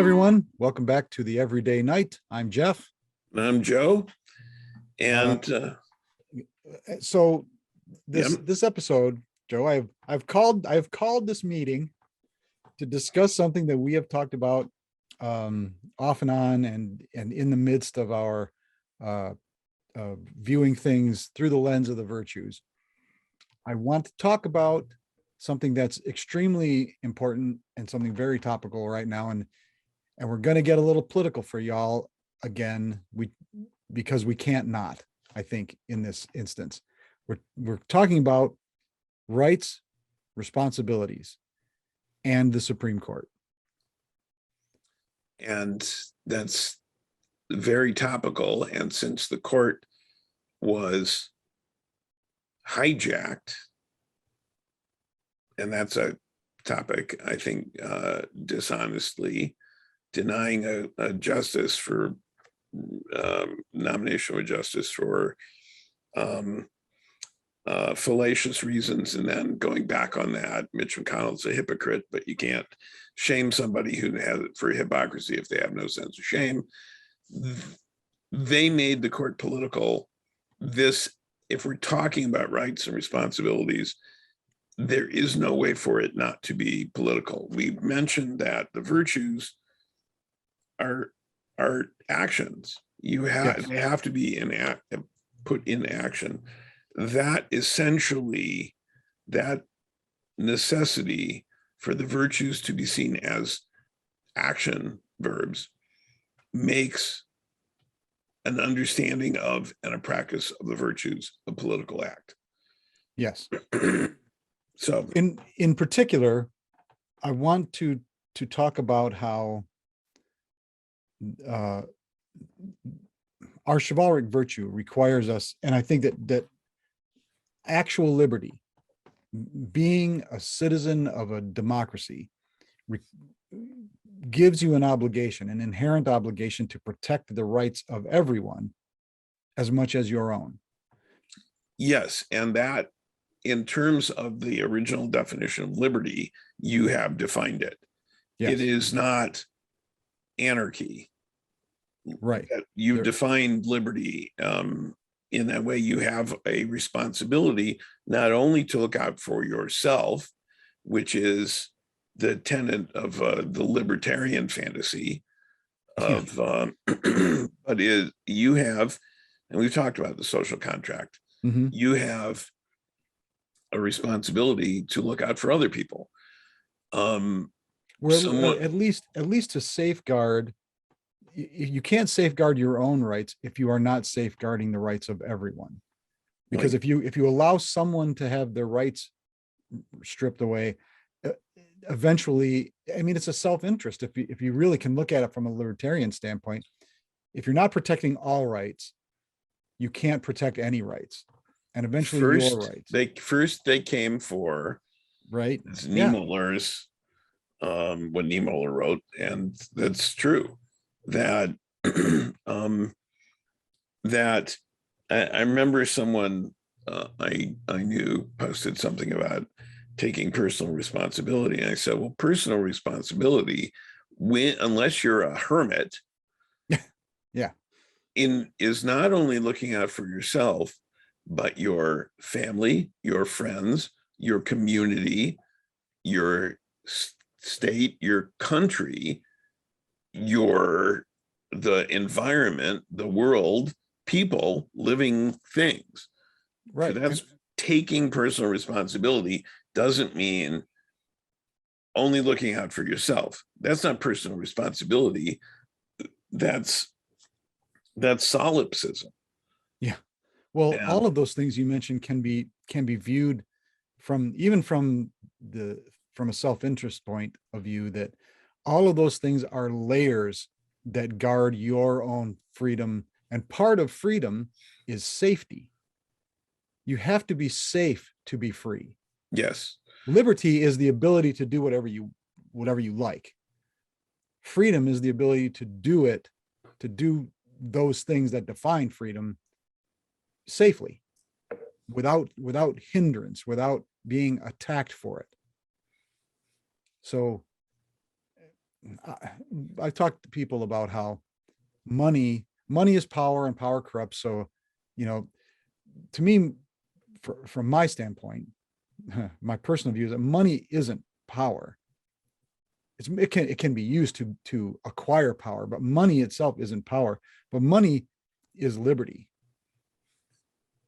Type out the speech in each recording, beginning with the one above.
everyone. Welcome back to the Everyday Night. I'm Jeff. I'm Joe. And So Yep. this episode, Joe, I've called this meeting to discuss something that we have talked about off and on and in the midst of our viewing things through the lens of the virtues. I want to talk about something that's extremely important and something very topical right now, and we're going to get a little political for y'all again, because we can't not. I think in this instance, we're talking about rights, responsibilities, and the Supreme Court. And that's very topical. And since the court was hijacked, and that's a topic, I think, dishonestly denying a justice for nomination of justice for fallacious reasons, and then going back on that. Mitch McConnell's a hypocrite, but you can't shame somebody who has it for hypocrisy if they have no sense of shame. They made the court political. If we're talking about rights and responsibilities, there is no way for it not to be political. We mentioned that the virtues are actions. They have to be put in action. That essentially, that necessity for the virtues to be seen as action verbs makes an understanding of and a practice of the virtues a political act. Yes. So in particular, I want to talk about how our chivalric virtue requires us, and I think that actual liberty, being a citizen of a democracy, gives you an obligation, an inherent obligation to protect the rights of everyone as much as your own. Yes, and that, in terms of the original definition of liberty, you have defined it. Yes. It is not anarchy. Right. You've defined liberty in that way. You have a responsibility not only to look out for yourself, which is the tenet of the libertarian fantasy of, but you have, and we've talked about the social contract, you have a responsibility to look out for other people. At least to safeguard. You can't safeguard your own rights if you are not safeguarding the rights of everyone. Because if you allow someone to have their rights stripped away, eventually, I mean, it's a self-interest. If you really can look at it from a libertarian standpoint, if you're not protecting all rights, you can't protect any rights. And eventually your rights. They came for, right? Niemöller's, what Niemöller wrote, and that's true. That that I remember someone I knew posted something about taking personal responsibility, and I said, well, personal responsibility, unless you're a hermit, is not only looking out for yourself, but your family, your friends, your community, your state, your country, the environment, the world, people, living things. Right. So that's taking personal responsibility. Doesn't mean only looking out for yourself. That's not personal responsibility. That's solipsism. Yeah. Well, all of those things you mentioned can be viewed from a self-interest point of view, that all of those things are layers that guard your own freedom. And part of freedom is safety. You have to be safe to be free. Yes. Liberty is the ability to do whatever you like. Freedom is the ability to do those things that define freedom safely, without hindrance, without being attacked for it. So I talk to people about how money is power and power corrupts. So, you know, to me, from my standpoint, my personal view is that money isn't power. It can be used to acquire power, but money itself isn't power. But money is liberty.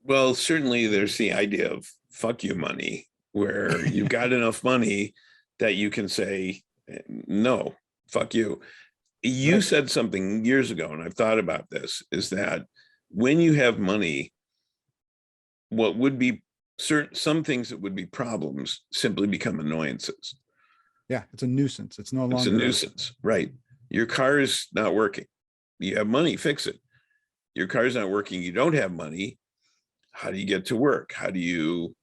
Well, certainly there's the idea of fuck you money, where you've got enough money that you can say, no, fuck you. You Right. said something years ago, and I've thought about this, is that when you have money, what would be some things that would be problems simply become annoyances. Yeah, it's a nuisance. It's no It's a longer nuisance, right? Your car is not working. You have money, fix it. Your car's not working. You don't have money. How do you get to work? How do you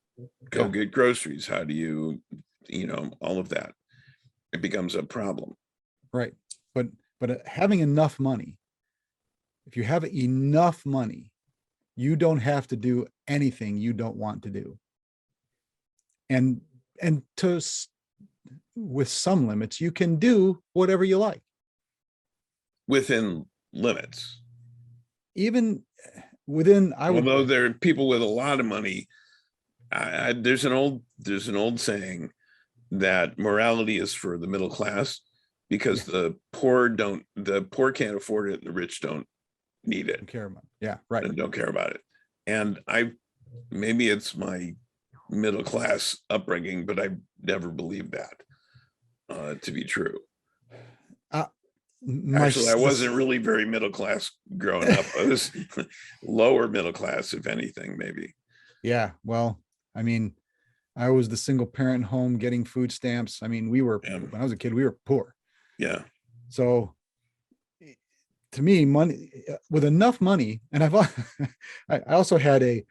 go Yeah. get groceries? How do you, all of that? It becomes a problem. Right. But having enough money, if you have enough money, you don't have to do anything you don't want to do. And with some limits, you can do whatever you like. Within limits. Even within, Although there are people with a lot of money, there's an old saying that morality is for the middle class, because the poor can't afford it and the rich don't need it. Don't care about it. Yeah, right. And don't care about it. And maybe it's my middle class upbringing, but I've never believed that to be true. Actually, I wasn't really very middle class growing up. I was lower middle class, if anything, maybe. Yeah, well, I mean, I was the single parent home getting food stamps. I mean, when I was a kid, we were poor. Yeah. So to me, money, with enough money, and I also had an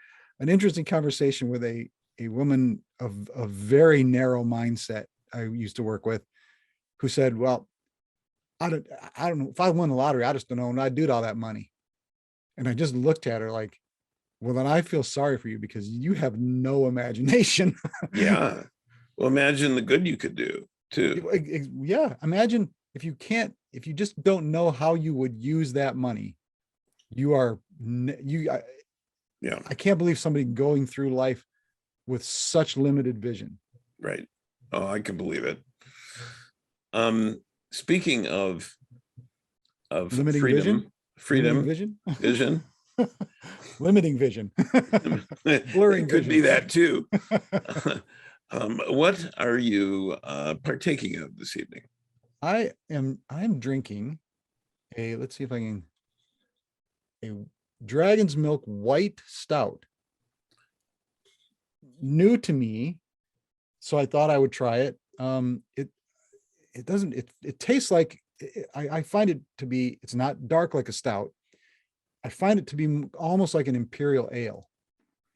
interesting conversation with a woman of a very narrow mindset I used to work with, who said, well, I don't know if I won the lottery, I just don't know, and I'd do all that money. And I just looked at her like, well, then I feel sorry for you because you have no imagination. Yeah. Well, imagine the good you could do too. Yeah. Imagine if you just don't know how you would use that money, yeah. I can't believe somebody going through life with such limited vision. Right. Oh, I can believe it. Speaking of Limiting freedom, vision? vision, Limiting vision. Blurring could be that too. What are you partaking of this evening? I'm drinking let's see if I can, a Dragon's Milk White Stout. New to me, so I thought I would try it. It tastes like, I find it to be, it's not dark like a stout. I find it to be almost like an imperial ale.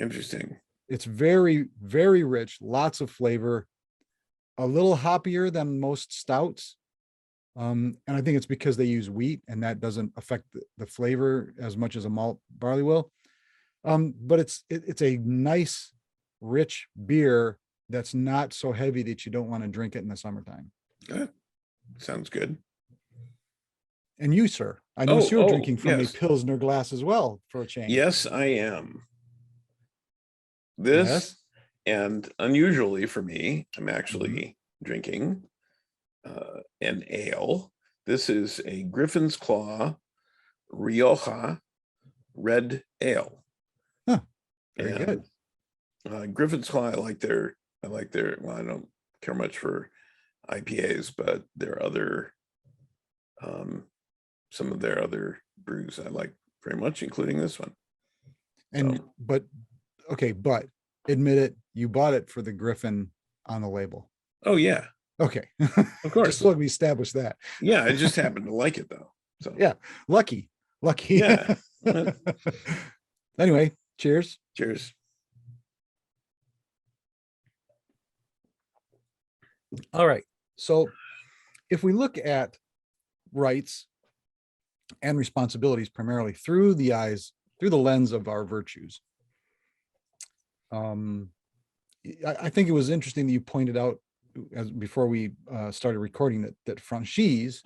Interesting. It's very, very rich, lots of flavor, a little hoppier than most stouts. And I think it's because they use wheat and that doesn't affect the flavor as much as a malt barley will. But it's a nice, rich beer that's not so heavy that you don't want to drink it in the summertime. Sounds good. And you, sir, I know you're drinking from a Pilsner glass as well for a change. Yes, I am. This, and unusually for me, I'm actually drinking an ale. This is a Griffin's Claw Rioja red ale. Huh, very good. Griffin's Claw, I like their, well, I don't care much for IPAs, but their other, some of their other brews I like very much, including this one. And, but admit it, you bought it for the Griffin on the label. Oh yeah. Okay. Of course. Just so we established that. Yeah, I just happen to like it though. So yeah, lucky. Yeah. Anyway, cheers. Cheers. All right. So if we look at rights and responsibilities primarily through the lens of our virtues, I think it was interesting that you pointed out as before we started recording, that franchise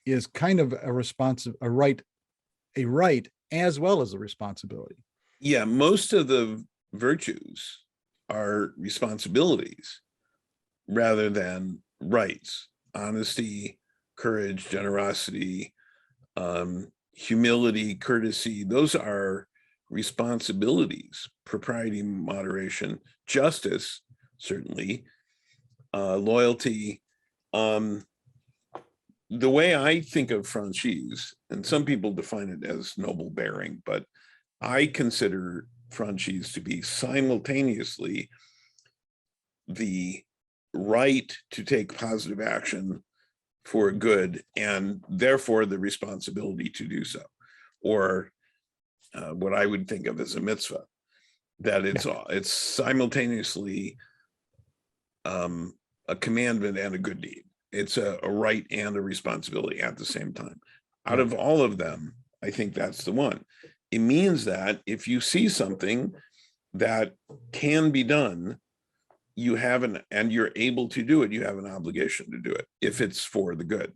is kind of a right as well as a responsibility. Yeah, most of the virtues are responsibilities rather than rights. Honesty, courage, generosity, humility, courtesy, those are responsibilities. Propriety, moderation, justice, certainly, loyalty. The way I think of franchise, and some people define it as noble bearing, but I consider franchise to be simultaneously the right to take positive action for good and therefore the responsibility to do so, or what I would think of as a mitzvah, that it's simultaneously a commandment and a good deed. It's a right and a responsibility at the same time. Out of all of them, I think that's the one. It means that if you see something that can be done, you have and you're able to do it, you have an obligation to do it if it's for the good.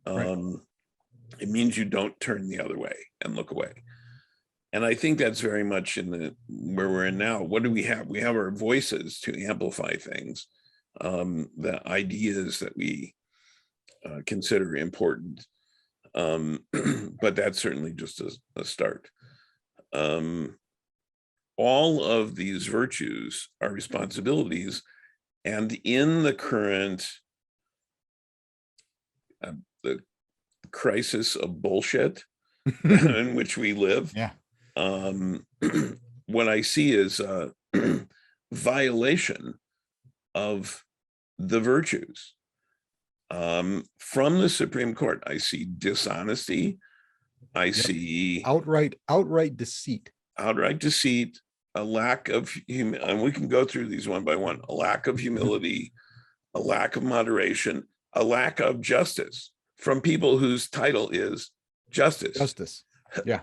It means you don't turn the other way and look away. And I think that's very much in where we're in now. What do we have? We have our voices to amplify things, the ideas that we consider important. But that's certainly just a start. All of these virtues are responsibilities, and in the current the crisis of bullshit in which we live, what I see is a violation of the virtues. From the Supreme Court, I see dishonesty. I see outright deceit. Outright deceit, a lack of and we can go through these one by one, a lack of humility, a lack of moderation, a lack of justice from people whose title is justice. Yeah.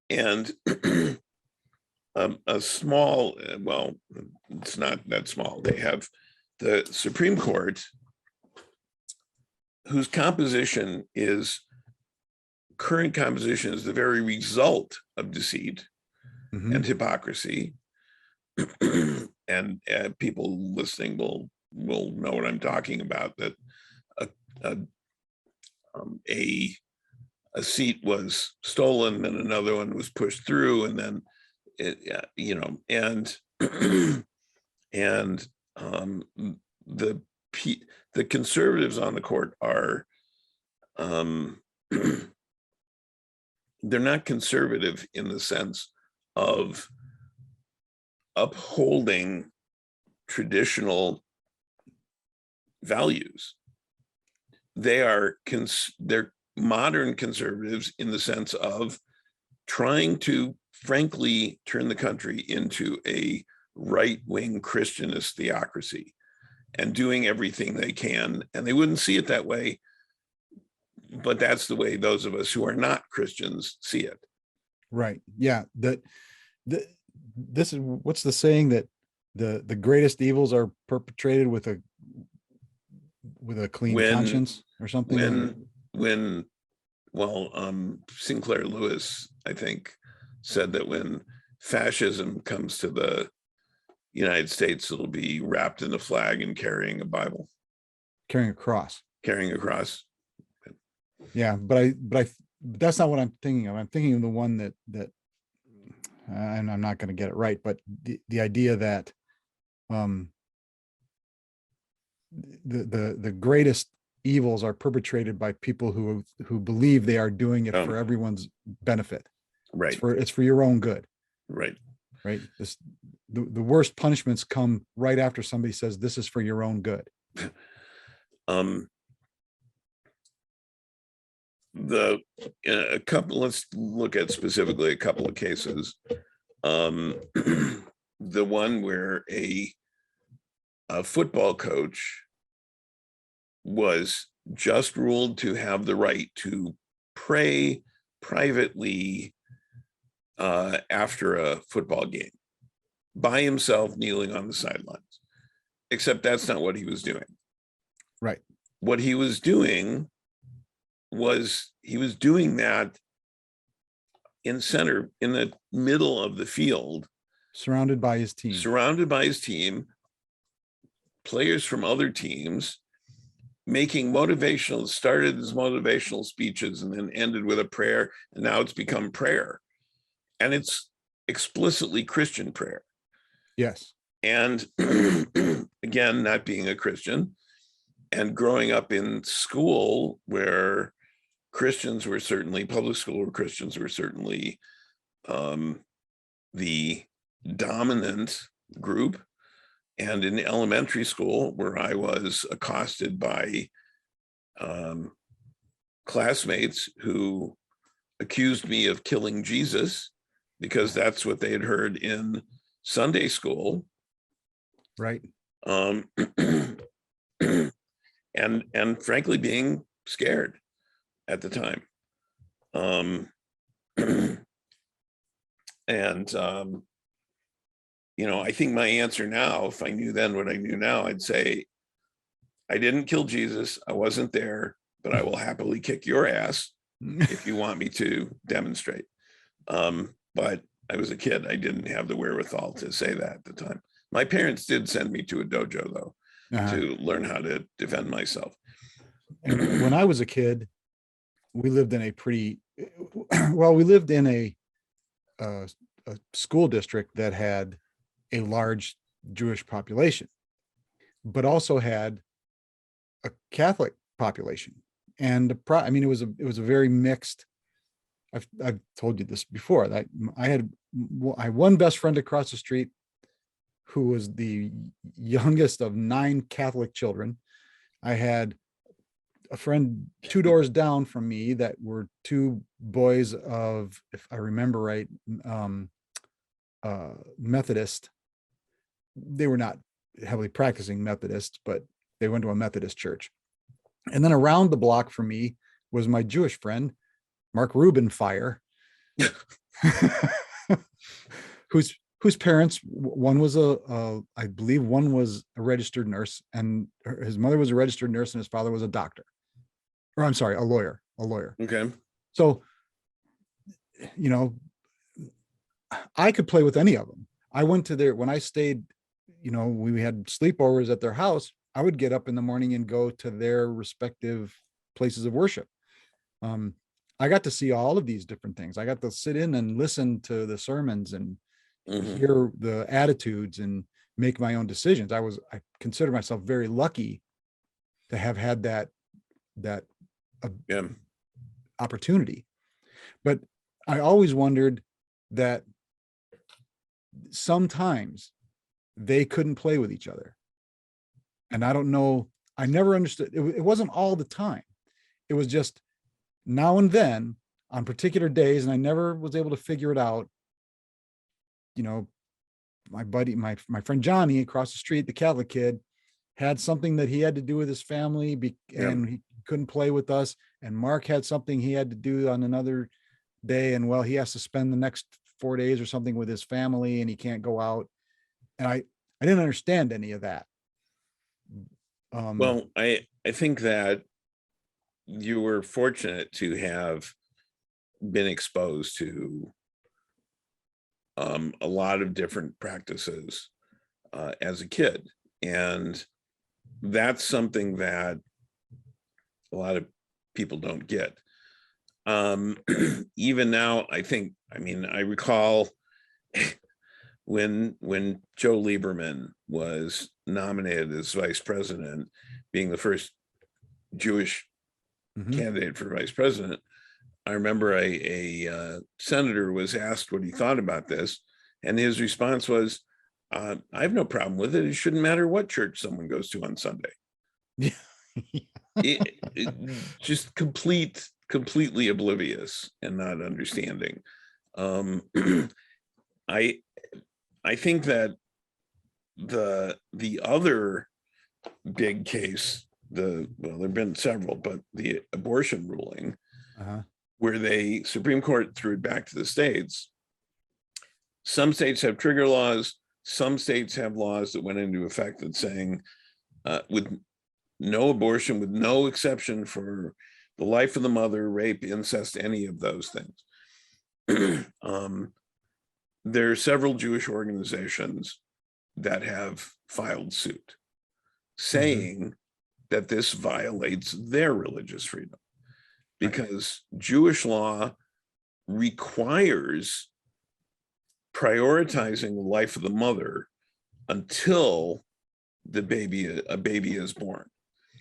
And a small, well, it's not that small. They have the Supreme Court, whose current composition is the very result of deceit and hypocrisy. And people listening will know what I'm talking about, that a seat was stolen and another one was pushed through, and then and the conservatives on the court are they're not conservative in the sense of upholding traditional values. They're modern conservatives in the sense of trying to, frankly, turn the country into a right-wing Christianist theocracy and doing everything they can. And they wouldn't see it that way, but that's the way those of us who are not Christians see it. Right. Yeah. This is, what's the saying, that the greatest evils are perpetrated with a clean conscience or something? Sinclair Lewis, I think, said that when fascism comes to the United States, it'll be wrapped in a flag and carrying a Bible. Carrying a cross. Yeah, but that's not what I'm thinking of. I'm thinking of the one that and I'm not going to get it right, but the idea that the greatest evils are perpetrated by people who believe they are doing it for everyone's benefit. Right. It's for your own good. Right. The worst punishments come right after somebody says this is for your own good. Let's look at specifically a couple of cases. The one where a football coach was just ruled to have the right to pray privately after a football game. by himself, kneeling on the sidelines. Except that's not what he was doing. Right. What he was doing was that in the middle of the field, surrounded by his team, players from other teams, started as motivational speeches and then ended with a prayer, and now it's become prayer. And it's explicitly Christian prayer. Yes. And again, not being a Christian and growing up in school where Christians were certainly, public school where Christians were certainly the dominant group, and in elementary school where I was accosted by classmates who accused me of killing Jesus because that's what they had heard in Sunday school. Right. And frankly, being scared at the time. I think my answer now, if I knew then what I knew now, I'd say, I didn't kill Jesus. I wasn't there, but I will happily kick your ass if you want me to demonstrate. But I was a kid. I didn't have the wherewithal to say that at the time. My parents did send me to a dojo, though, to learn how to defend myself. And when I was a kid, we lived in a school district that had a large Jewish population, but also had a Catholic population. And it was a very mixed. I've told you this before, that I had one best friend across the street who was the youngest of 9 Catholic children. I had a friend 2 doors down from me that were 2 boys of, if I remember right, Methodist. They were not heavily practicing Methodists, but they went to a Methodist church. And then around the block from me was my Jewish friend, Mark Rubin Fire, whose parents, one was I believe one was a registered nurse, and his mother was a registered nurse, and his father was a doctor. Or I'm sorry, a lawyer. Okay. So, I could play with any of them. I went to when I stayed, we had sleepovers at their house. I would get up in the morning and go to their respective places of worship. I got to see all of these different things. I got to sit in and listen to the sermons and hear the attitudes and make my own decisions. I consider myself very lucky to have had that opportunity. But I always wondered that sometimes they couldn't play with each other. And I don't know, I never understood. It wasn't all the time. It was just now and then on particular days, and I never was able to figure it out. My buddy, my friend Johnny across the street, the Catholic kid, had something that he had to do with his family, and he couldn't play with us. And Mark had something he had to do on another day, and he has to spend the next 4 days or something with his family, and he can't go out. And I didn't understand any of that. Well, I think that you were fortunate to have been exposed to a lot of different practices as a kid. And that's something that a lot of people don't get. Even now, I recall when Joe Lieberman was nominated as vice president, being the first Jewish candidate for vice president, I remember a senator was asked what he thought about this, and his response was, I have no problem with it. It shouldn't matter what church someone goes to on Sunday. Just completely oblivious and not understanding. I think that the other big case, there've been several, but the abortion ruling, where Supreme Court threw it back to the states. Some states have trigger laws, some states have laws that went into effect that saying with no abortion, with no exception for the life of the mother, rape, incest, any of those things. There are several Jewish organizations that have filed suit saying that this violates their religious freedom, because Jewish law requires prioritizing the life of the mother until a baby is born.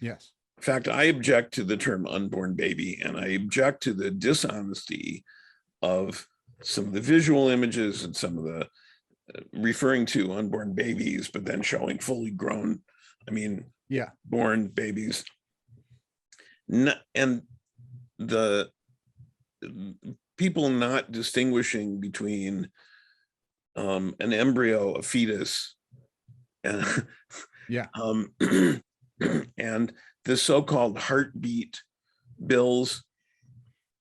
Yes. In fact, I object to the term unborn baby, and I object to the dishonesty of some of the visual images and some of the referring to unborn babies, but then showing fully grown, born babies. And the people not distinguishing between an embryo, a fetus, and and the so-called heartbeat bills.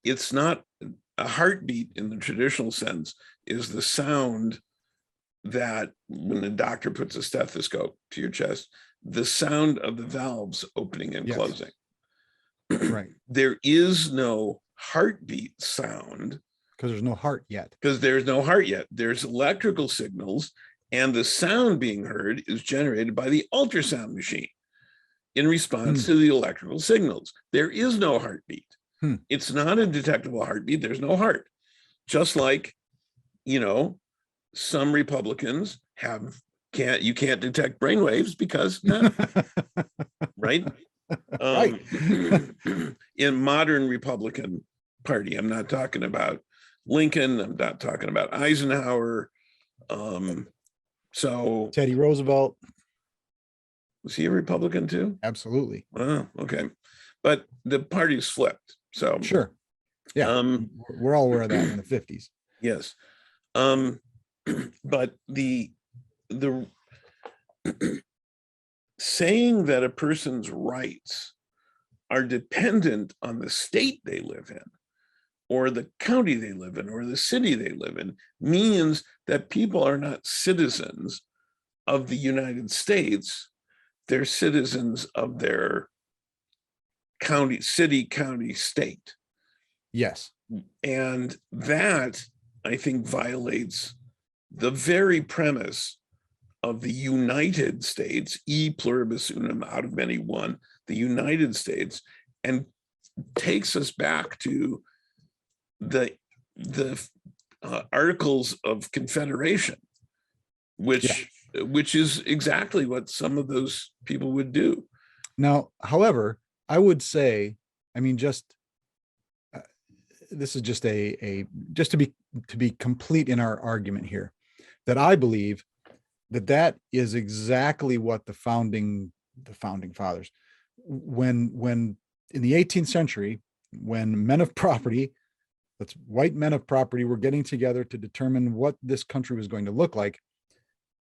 It's not a heartbeat in the traditional sense, is the sound that when the doctor puts a stethoscope to your chest, the sound of the valves opening and closing. Right. There is no heartbeat sound. Because there's no heart yet. Because there's no heart yet. There's electrical signals, and the sound being heard is generated by the ultrasound machine in response to the electrical signals. There is no heartbeat. It's not a detectable heartbeat. There's no heart. Just like, some Republicans you can't detect brainwaves because right? Right. In modern Republican Party, I'm not talking about Lincoln, I'm not talking about Eisenhower. So Teddy Roosevelt. Was he a Republican too? Absolutely. Oh, okay. But the party's flipped. So sure. Yeah. We're all aware of that in the 50s. Yes. But the saying that a person's rights are dependent on the state they live in, or the county they live in, or the city they live in, means that people are not citizens of the United States. They're citizens of their county, city, county, state. Yes. And that, I think, violates the very premise of the United States, e pluribus unum, out of many one, the United States, and takes us back to the Articles of Confederation, which is exactly what some of those people would do. Now, however, I would say, this is just just to be complete in our argument here, that I believe that is exactly what the founding fathers, when in the 18th century, when men of property, that's white men of property, were getting together to determine what this country was going to look like,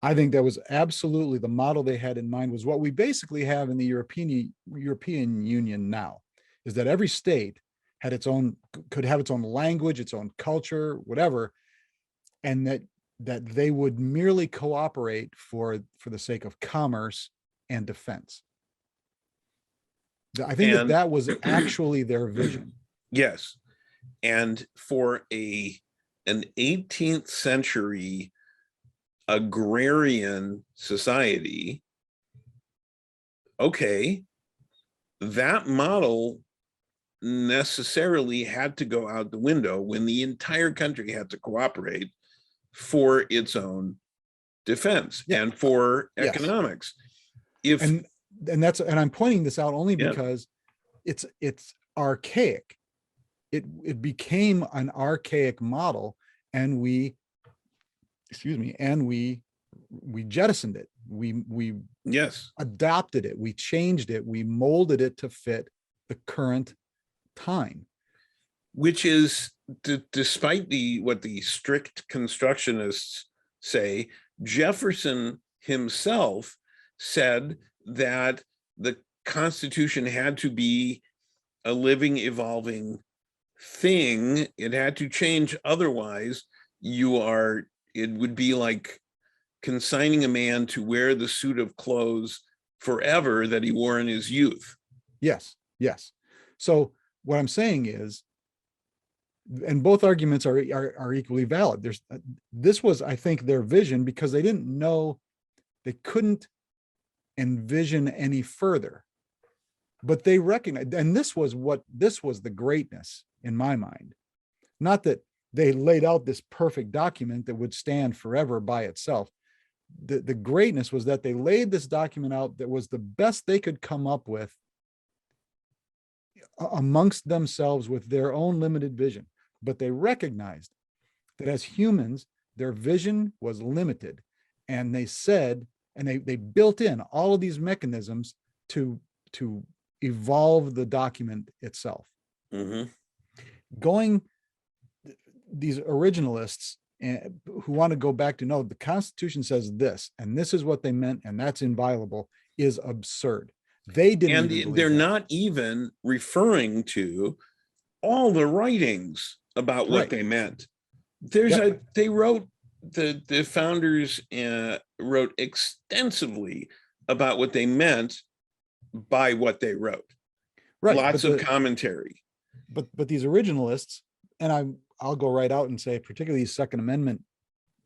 I think that was absolutely the model they had in mind, was what we basically have in the European Union now, is that every state had could have its own language, its own culture, whatever, and that they would merely cooperate for the sake of commerce and defense. I think that was actually their vision. Yes. And for an 18th century agrarian society, okay, that model necessarily had to go out the window when the entire country had to cooperate for its own defense and for economics. And I'm pointing this out only because it's archaic. It became an archaic model, and we jettisoned it. We adopted it. We changed it. We molded it to fit the current time. Which is, despite what the strict constructionists say, Jefferson himself said that the Constitution had to be a living, evolving thing. It had to change, otherwise it would be like consigning a man to wear the suit of clothes forever that he wore in his youth. Yes, yes. So what I'm saying is, and both arguments are equally valid. This was, I think, their vision, because they didn't know, they couldn't envision any further. But they recognized, and this was the greatness in my mind. Not that they laid out this perfect document that would stand forever by itself. The greatness was that they laid this document out that was the best they could come up with amongst themselves with their own limited vision. But they recognized that as humans, their vision was limited. And they said, and they built in all of these mechanisms to evolve the document itself. Mm-hmm. These originalists who want to go back to, no, the Constitution says this, and this is what they meant, and that's inviolable, is absurd. They didn't. And they're not even referring to all the writings about what they meant. They wrote, the founders wrote extensively about what they meant by what they wrote. Right. Lots of commentary. But these originalists, and I'll go right out and say, particularly these Second Amendment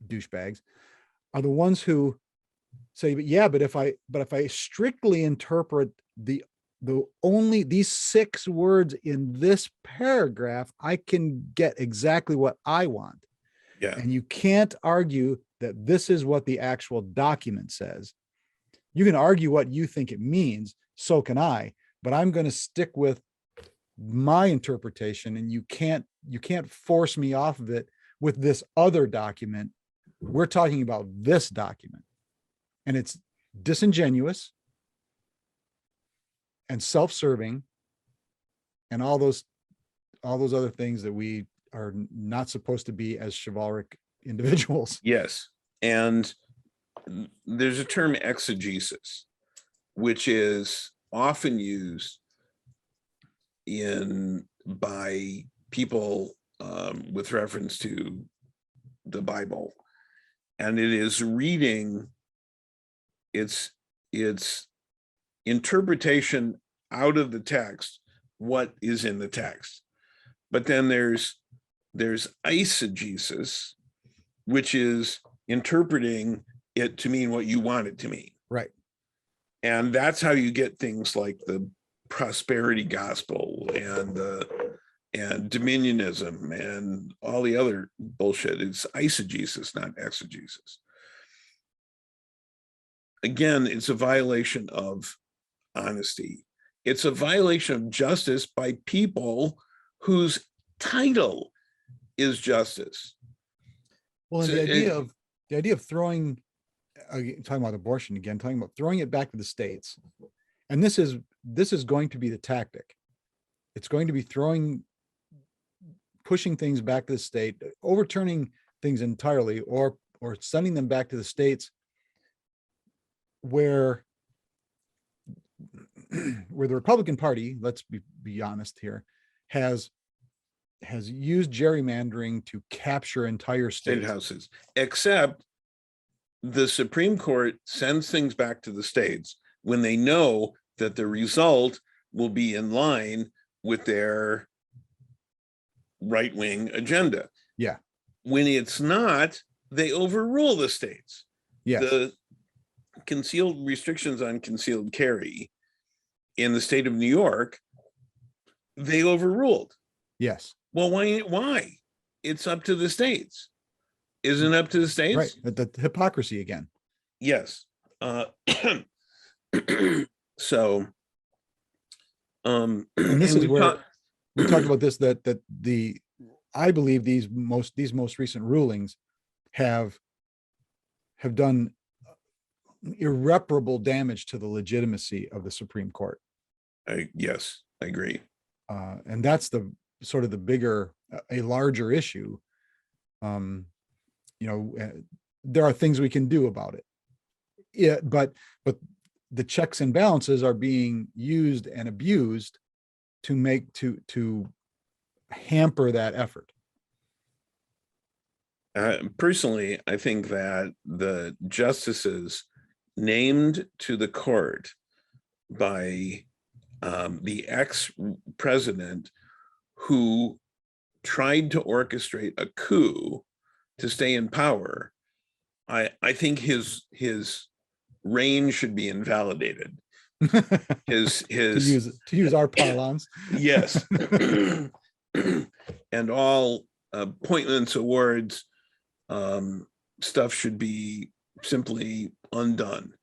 douchebags, are the ones who say, but if I strictly interpret these 6 words in this paragraph, I can get exactly what I want. Yeah. And you can't argue that this is what the actual document says. You can argue what you think it means, so can I, but I'm going to stick with my interpretation, and you can't force me off of it with this other document. We're talking about this document, and it's disingenuous and self-serving and all those other things that we are not supposed to be as chivalric individuals. Yes. And there's a term, exegesis, which is often used by people with reference to the Bible, and it is reading its interpretation out of the text, what is in the text. But then there's eisegesis, which is interpreting it to mean what you want it to mean. Right. And that's how you get things like the prosperity gospel and dominionism and all the other bullshit. It's eisegesis, not exegesis. Again, it's a violation of honesty. It's a violation of justice by people whose title is justice. Well, and so the idea of throwing, talking about abortion again, talking about throwing it back to the states, and this is going to be the tactic. It's going to be pushing things back to the state, overturning things entirely, or sending them back to the states where the Republican Party, let's be honest here, has used gerrymandering to capture entire state houses. Except the Supreme Court sends things back to the states when they know that the result will be in line with their right-wing agenda. Yeah. When it's not, they overrule the states. Yes. The concealed restrictions on concealed carry in the state of New York, they overruled. Yes. Well, why? It's up to the states. Isn't it up to the states? Right. The hypocrisy again. Yes. So, and this is where we talked about this, that I believe these most recent rulings have done irreparable damage to the legitimacy of the Supreme Court. Yes, I agree. And that's the sort of the bigger, a larger issue. There are things we can do about it. Yeah, but the checks and balances are being used and abused to hamper that effort. Personally, I think that the justices named to the court by the ex-president who tried to orchestrate a coup to stay in power, I think his reign should be invalidated. His to use our parlance. Yes. And all appointments, awards, stuff should be simply undone.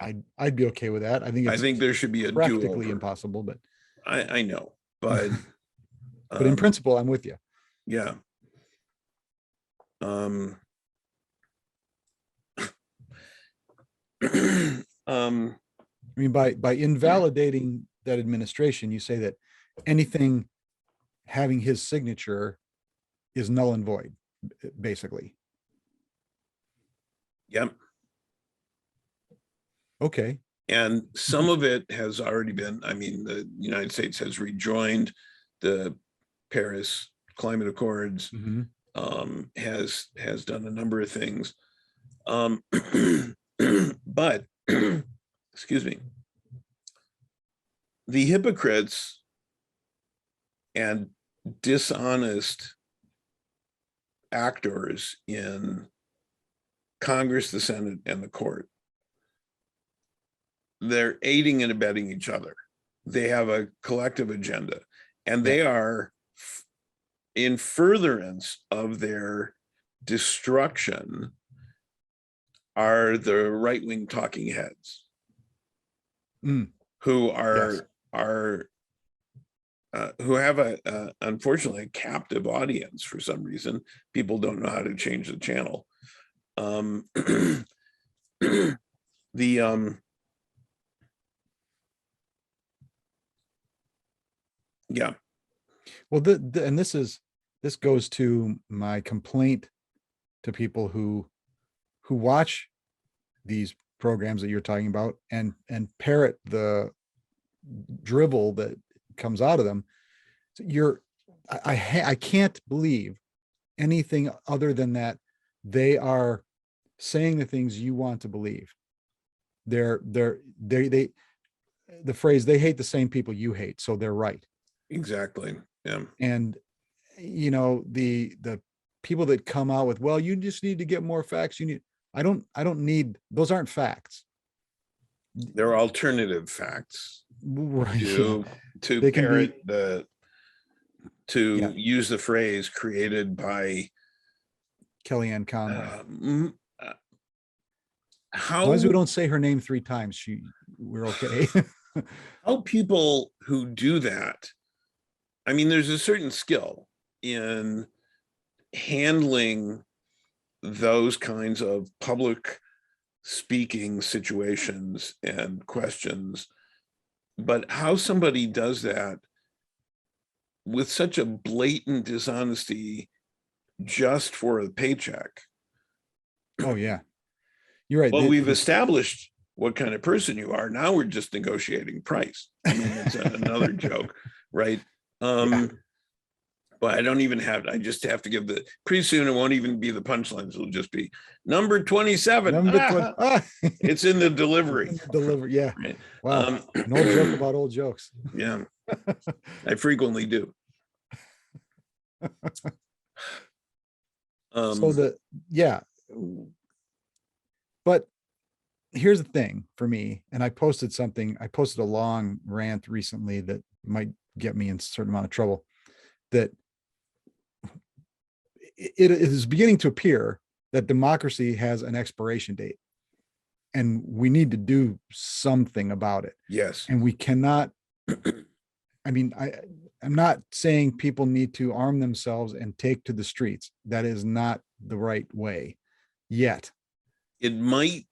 I'd be okay with that. I think there should be a practically do-over. impossible, but I know, but in principle, I'm with you. Yeah. I mean, by invalidating that administration, you say that anything having his signature is null and void, basically. Yep. Okay. And some of it has already been, I mean, the United States has rejoined the Paris Climate Accords, has done a number of things. But excuse me, the hypocrites and dishonest actors in Congress, the Senate, and the court, they're aiding and abetting each other. They have a collective agenda, and they are in furtherance of their destruction are the right-wing talking heads who are who have unfortunately a captive audience for some reason. People don't know how to change the channel. Yeah. Well, and this goes to my complaint to people who watch these programs that you're talking about and parrot the drivel that comes out of them. I can't believe anything other than that they are saying the things you want to believe. The phrase, they hate the same people you hate, so they're right. Exactly. Yeah. And you know, the people that come out with, well, you just need to get more facts. I don't need, those aren't facts. They're alternative facts. Right. To parrot use the phrase created by Kellyanne Conway. How, as long as we don't say her name 3 times, we're okay. How people who do that, I mean, there's a certain skill in handling those kinds of public speaking situations and questions, but how somebody does that with such a blatant dishonesty just for a paycheck. Oh yeah, you're right. Well, we've established what kind of person you are. Now we're just negotiating price. I mean, it's another joke, right? But I don't even I just have to give pretty soon it won't even be the punchlines. It'll just be number 27. It's in the delivery. Yeah. Right. Wow. An old joke about old jokes. Yeah. I frequently do. But here's the thing for me, and I posted a long rant recently that might get me in a certain amount of trouble, that it is beginning to appear that democracy has an expiration date and we need to do something about it. Yes. And we cannot, I mean, I'm not saying people need to arm themselves and take to the streets. That is not the right way yet. It might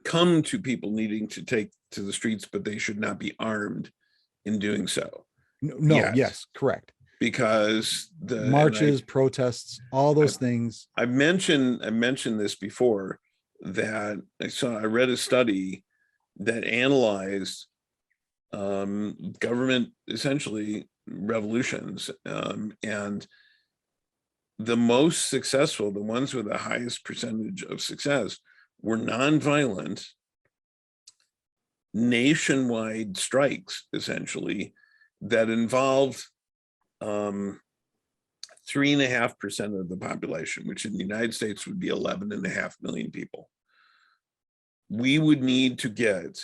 come to people needing to take to the streets, but they should not be armed in doing so. No, yet. Yes, correct. Because the marches, protests, all those things. I mentioned this before, that I read a study that analyzed government, essentially revolutions, and the most successful, the ones with the highest percentage of success, were nonviolent, nationwide strikes, essentially, that involved 3.5% of the population, which in the United States would be 11.5 million people. We would need to get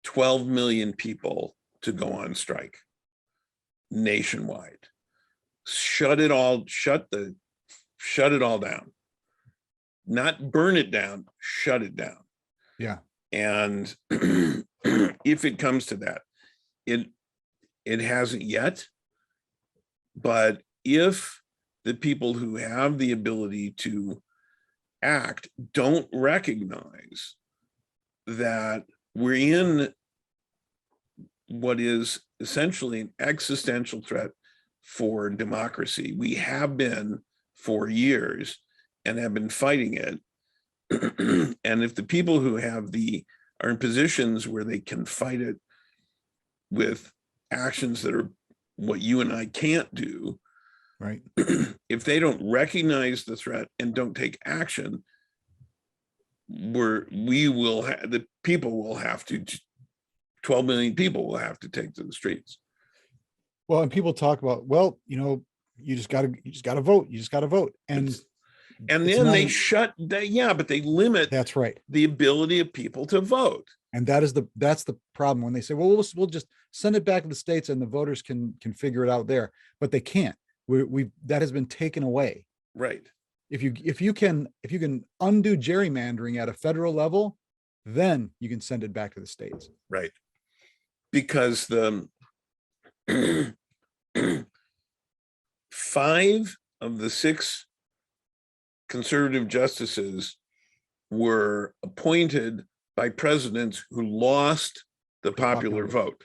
12 million people to go on strike nationwide. Shut it all down. Not burn it down, shut it down. Yeah. And if it comes to that, it hasn't yet, but if the people who have the ability to act don't recognize that we're in what is essentially an existential threat for democracy, we have been for years and have been fighting it. And if the people who have are in positions where they can fight it with actions that are what you and I can't do, right? If they don't recognize the threat and don't take action, the people will have to, 12 million people will have to take to the streets. Well, and people talk about, well, you just gotta vote. You just gotta vote. And then but they limit, that's right, the ability of people to vote. And that's the problem when they say, well, we'll just send it back to the states and the voters can figure it out there, but they can't. That has been taken away. Right. If you can undo gerrymandering at a federal level, then you can send it back to the states. Right. Because the 5 of the 6 conservative justices were appointed by presidents who lost the popular vote.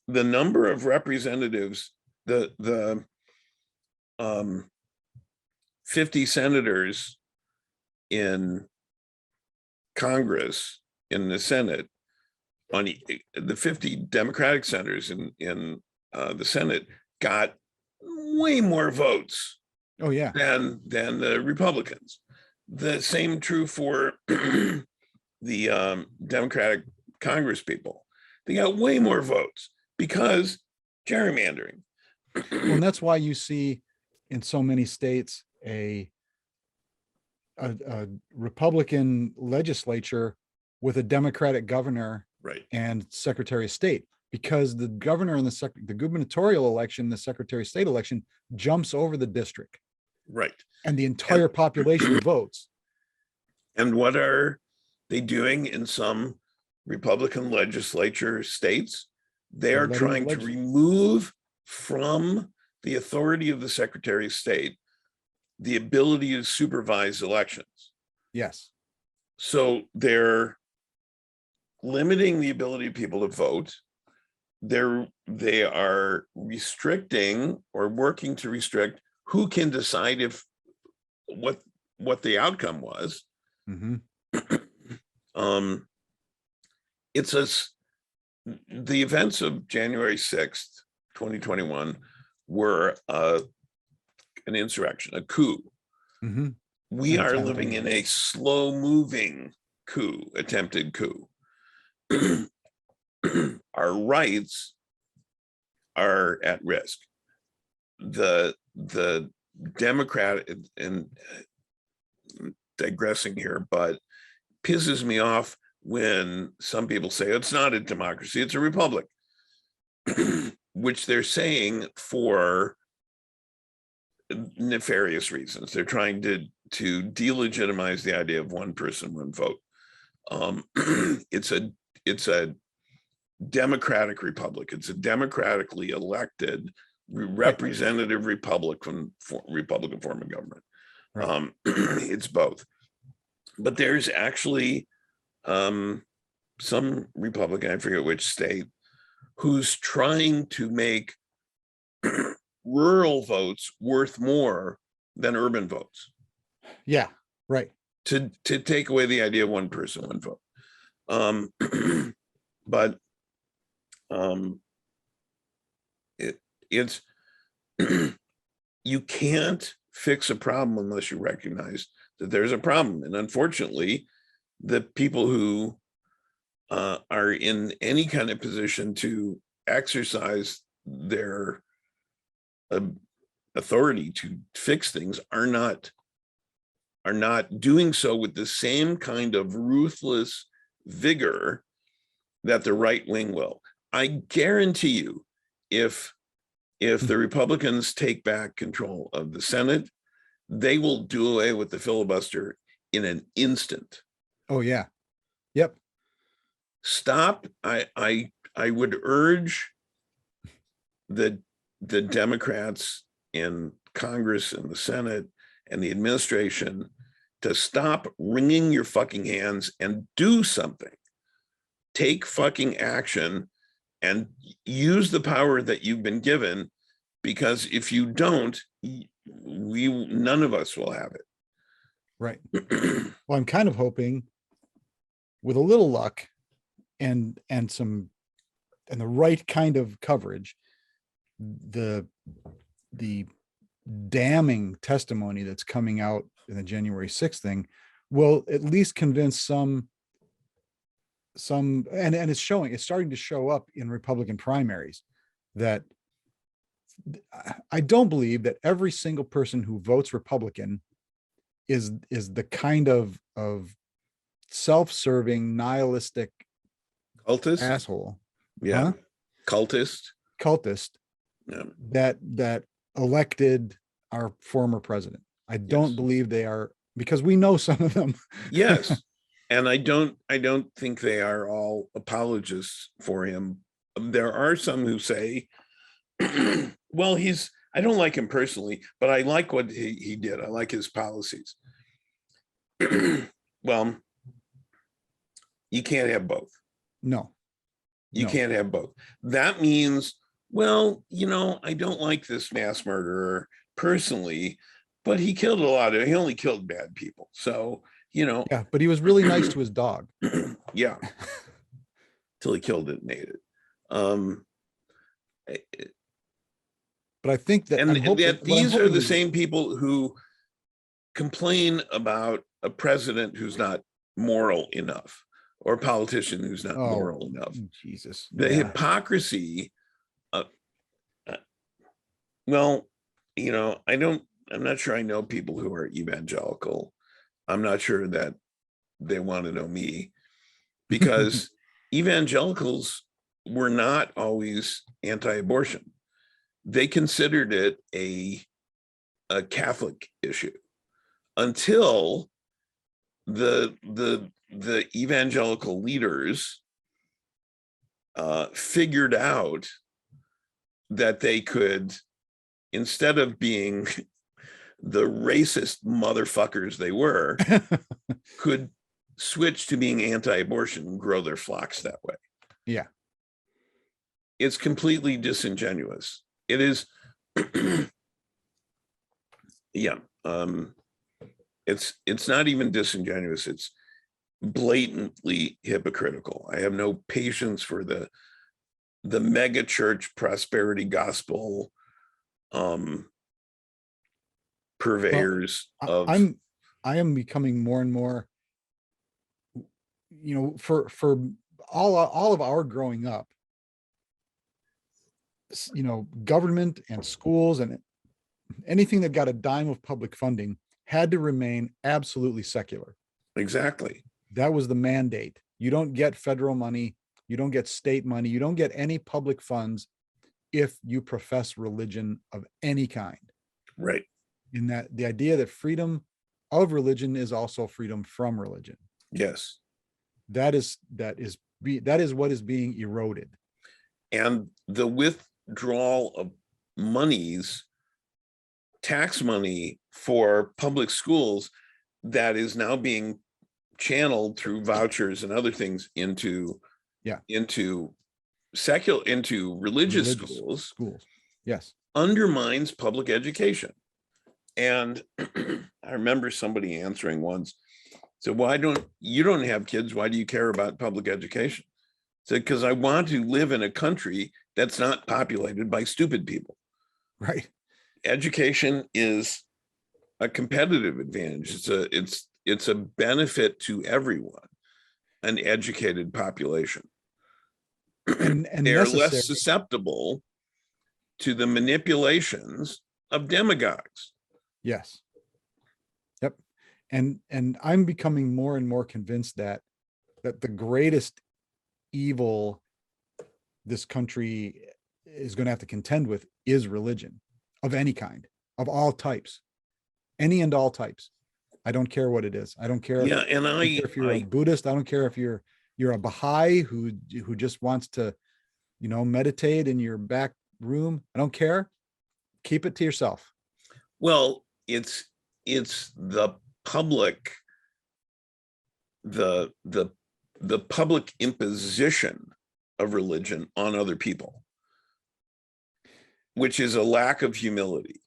The number of representatives, the 50 senators in Congress, in the Senate, on the 50 Democratic senators in the Senate got way more votes than the Republicans. The same true for the Democratic Congress people. They got way more votes because gerrymandering. Well, and that's why you see in so many states a Republican legislature with a Democratic governor, right, and Secretary of State, because the governor and the gubernatorial election, the Secretary of State election jumps over the district, right, and the entire population votes. And what are they doing in some Republican legislature states? They are trying to remove from the authority of the Secretary of State the ability to supervise elections. Yes. So they're limiting the ability of people to vote. They are restricting or working to restrict who can decide what the outcome was. Mm-hmm. The events of January 6th, 2021 were an insurrection, a coup. Mm-hmm. We are living in a slow-moving coup, attempted coup. Our rights are at risk. The Democrat, and digressing here, but pisses me off when some people say it's not a democracy, it's a republic, which they're saying for nefarious reasons. They're trying to delegitimize the idea of one person, one vote. It's a democratic republic. It's a democratically elected representative Republican form of government. Right. It's both. But there's actually some Republican, I forget which state, who's trying to make rural votes worth more than urban votes. Yeah, right. To take away the idea of one person, one vote. But it's you can't fix a problem unless you recognize that there's a problem. And unfortunately, the people who are in any kind of position to exercise their authority to fix things are not doing so with the same kind of ruthless vigor that the right wing will. I guarantee you, if the Republicans take back control of the Senate, they will do away with the filibuster in an instant. Oh yeah. Yep. Stop. I would urge the Democrats in Congress and the Senate and the administration to stop wringing your fucking hands and do something. Take fucking action and use the power that you've been given, because if you don't, none of us will have it. Right. Well, I'm kind of hoping with a little luck and the right kind of coverage, the damning testimony that's coming out in the January 6th thing will at least convince some, and it's starting to show up in Republican primaries, that I don't believe that every single person who votes Republican is the kind of self-serving, nihilistic Cultist. asshole. Yeah. Huh? Cultist. Yeah. that elected our former president. I don't believe they are, because we know some of them. Yes. And I don't think they are all apologists for him. There are some who say, well, I don't like him personally, but I like what he did. I like his policies. Well, you can't have both. No. You can't have both. That means, well, I don't like this mass murderer personally, but he only killed bad people. So, Yeah, but he was really nice to his dog. Yeah. Till he killed it and ate it. But I think that, these are the same people who complain about a president who's not moral enough, or a politician who's not moral enough. Jesus. The hypocrisy. Well, I'm not sure I know people who are evangelical. I'm not sure that they want to know me, because evangelicals were not always anti-abortion. They considered it a Catholic issue until the evangelical leaders figured out that they could, instead of being the racist motherfuckers they were, could switch to being anti-abortion and grow their flocks that way. Yeah. It's completely disingenuous. It is. Yeah. It's not even disingenuous. It's blatantly hypocritical. I have no patience for the mega church prosperity gospel purveyors of. I am becoming more and more, for all of our growing up, government and schools and anything that got a dime of public funding had to remain absolutely secular. Exactly. That was the mandate. You don't get federal money, you don't get state money, you don't get any public funds if you profess religion of any kind. Right. In that, the idea that freedom of religion is also freedom from religion. Yes. That is what is being eroded. And the withdrawal of monies, tax money for public schools, that is now being channeled through vouchers and other things into religious schools. Yes. Undermines public education. And I remember somebody answering once, said, "Why don't you have kids? Why do you care about public education?" I said, "Because I want to live in a country that's not populated by stupid people." Right. education is a competitive advantage. It's a benefit to everyone, an educated population. and They are necessary. less susceptible to the manipulations of demagogues. Yes. Yep. And I'm becoming more and more convinced that the greatest evil this country is going to have to contend with is religion of any kind, of all types, any and all types. I don't care what it is. I don't care. Yeah, and I don't care if you're a Buddhist. I don't care if you're a Baha'i who just wants to, meditate in your back room. I don't care. Keep it to yourself. Well, it's the public, the public imposition of religion on other people, which is a lack of humility.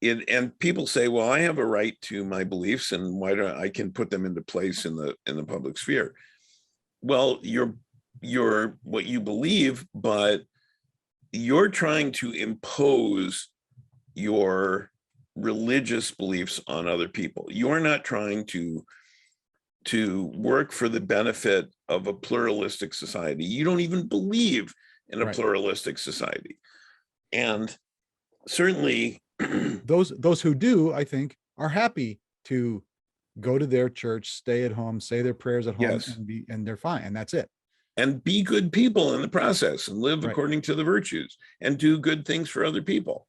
And people say, well, I have a right to my beliefs, and why don't I can put them into place in the public sphere. Well, you're what you believe, but you're trying to impose your religious beliefs on other people. You're not trying to work for the benefit of a pluralistic society. You don't even believe in a pluralistic society. And certainly those who do, I think, are happy to go to their church, stay at home, say their prayers at home, yes, and they're fine, and that's it. And be good people in the process, and live according to the virtues, and do good things for other people,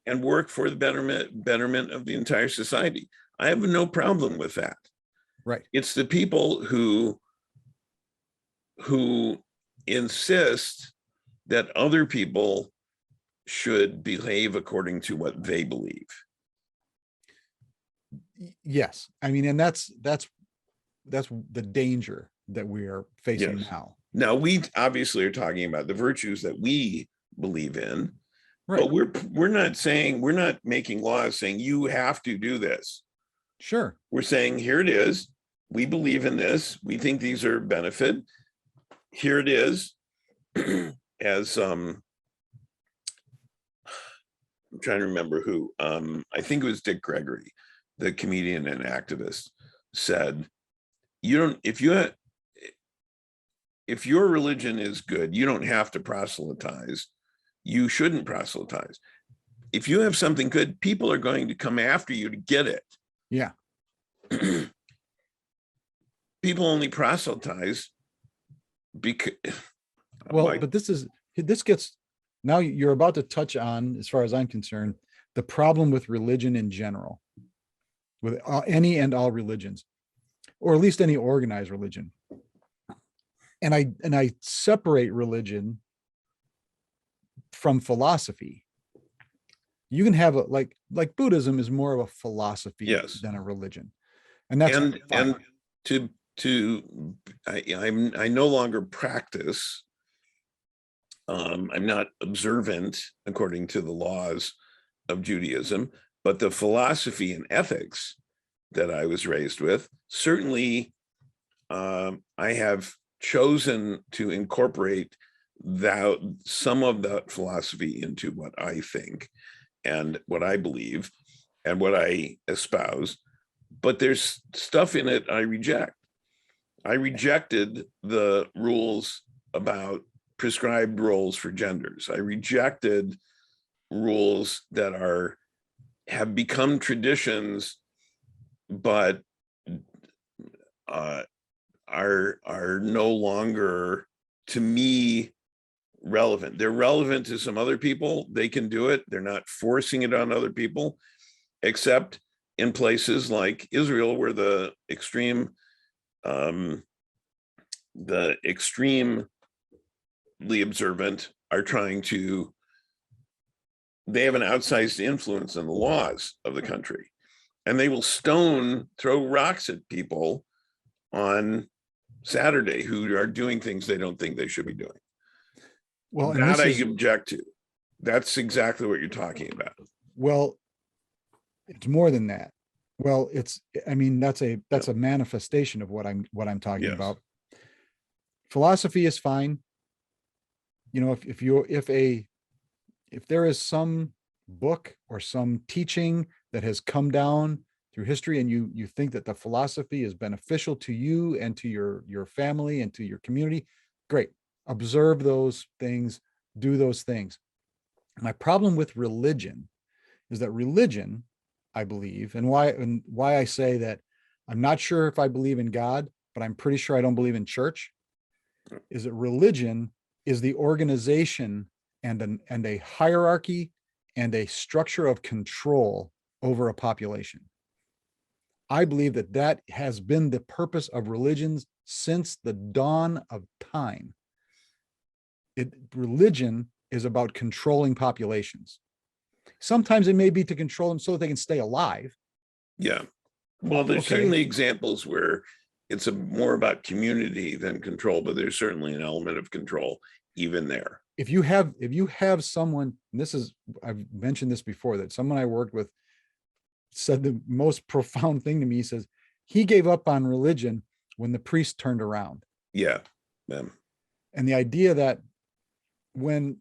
and work for the betterment of the entire society. I have no problem with that. Right. It's the people who insist that other people should behave according to what they believe. Yes. I mean, and that's the danger that we are facing now. Now, we obviously are talking about the virtues that we believe in, right. But we're not making laws saying you have to do this. Sure. We're saying, here it is. We believe in this. We think these are benefit. Here it is. As I'm trying to remember who, I think it was Dick Gregory, the comedian and activist, said, if your religion is good, you don't have to proselytize. You shouldn't proselytize. If you have something good, people are going to come after you to get it. Yeah. People only proselytize because, but this gets, now you're about to touch on, as far as I'm concerned, the problem with religion in general, with any and all religions, or at least any organized religion. And I separate religion from philosophy. You can have like Buddhism is more of a philosophy than a religion. And that's and I no longer practice. I'm not observant according to the laws of Judaism, but the philosophy and ethics that I was raised with, certainly I have chosen to incorporate some of that philosophy into what I think and what I believe and what I espouse. But there's stuff in it I reject. I rejected the rules about prescribed roles for genders. I rejected rules that have become traditions, but are no longer, to me, relevant. They're relevant to some other people. They can do it. They're not forcing it on other people, except in places like Israel, where the extremely observant are trying to, they have an outsized influence in the laws of the country, and they will throw rocks at people on Saturday who are doing things they don't think they should be doing. Well, that I object to. That's exactly what you're talking about. Well, it's more than that. Well, that's a manifestation of what I'm talking about. Philosophy is fine. If there is some book or some teaching that has come down through history, and you think that the philosophy is beneficial to you and to your family and to your community, great. Observe those things, do those things. My problem with religion is that religion, I believe, and why I say that I'm not sure if I believe in God, but I'm pretty sure I don't believe in church, is that religion is the organization and a hierarchy and a structure of control over a population. I believe that that has been the purpose of religions since the dawn of time. Religion is about controlling populations. Sometimes it may be to control them so that they can stay alive. Yeah. Well, there's Okay. certainly examples where it's more about community than control, but there's certainly an element of control even there. If you have someone, and this is, I've mentioned this before, that someone I worked with said the most profound thing to me. He says he gave up on religion when the priest turned around. Yeah. And the idea that when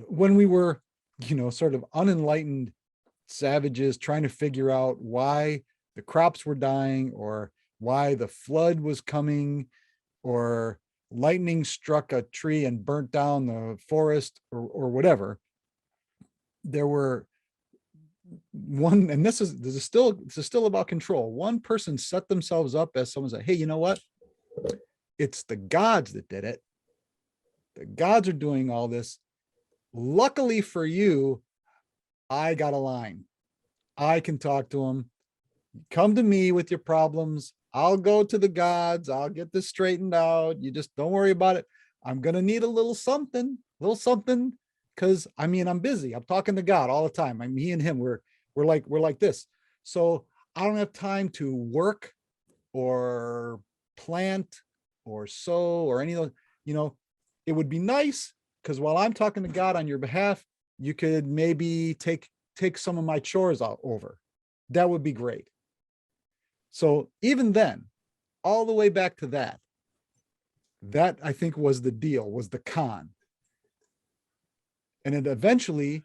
we were, sort of unenlightened savages trying to figure out why the crops were dying, or why the flood was coming, or lightning struck a tree and burnt down the forest, or whatever, there were one, and this is still about control. One person set themselves up as someone said, hey, you know what? It's the gods that did it. The gods are doing all this. Luckily for you, I got a line. I can talk to them. Come to me with your problems. I'll go to the gods. I'll get this straightened out. You just don't worry about it. I'm going to need a little something, because I'm busy. I'm talking to God all the time. Me and him, we're like this. So I don't have time to work or plant or sow or any of those. It would be nice because while I'm talking to God on your behalf, you could maybe take some of my chores over. That would be great. So even then, all the way back to that I think was the deal, was the con. And it eventually,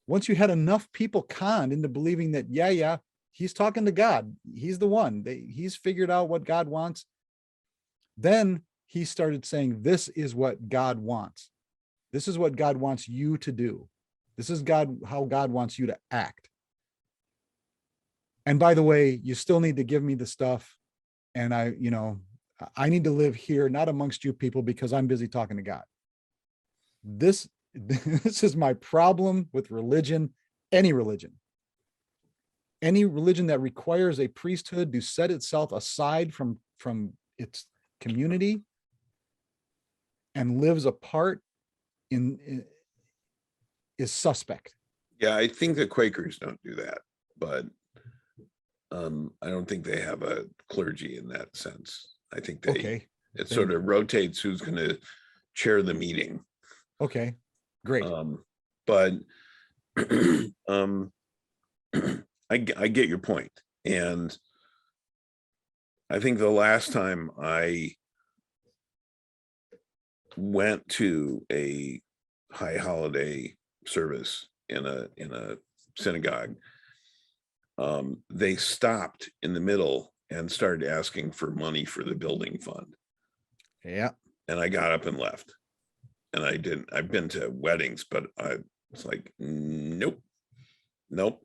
once you had enough people conned into believing that, yeah, he's talking to God, he's the one, he's figured out what God wants, then he started saying, this is what God wants. This is what God wants you to do. This is how God wants you to act. And by the way, you still need to give me the stuff. And I need to live here, not amongst you people, because I'm busy talking to God. This is my problem with religion, any religion that requires a priesthood to set itself aside from its community and lives apart is suspect. Yeah, I think the Quakers don't do that, but I don't think they have a clergy in that sense. I think it sort of rotates who's going to chair the meeting. Okay, great. But I get your point. And I think the last time I went to a high holiday service in a synagogue, they stopped in the middle and started asking for money for the building fund. Yeah. And I got up and left. And I've been to weddings, but I was like, nope. Yep.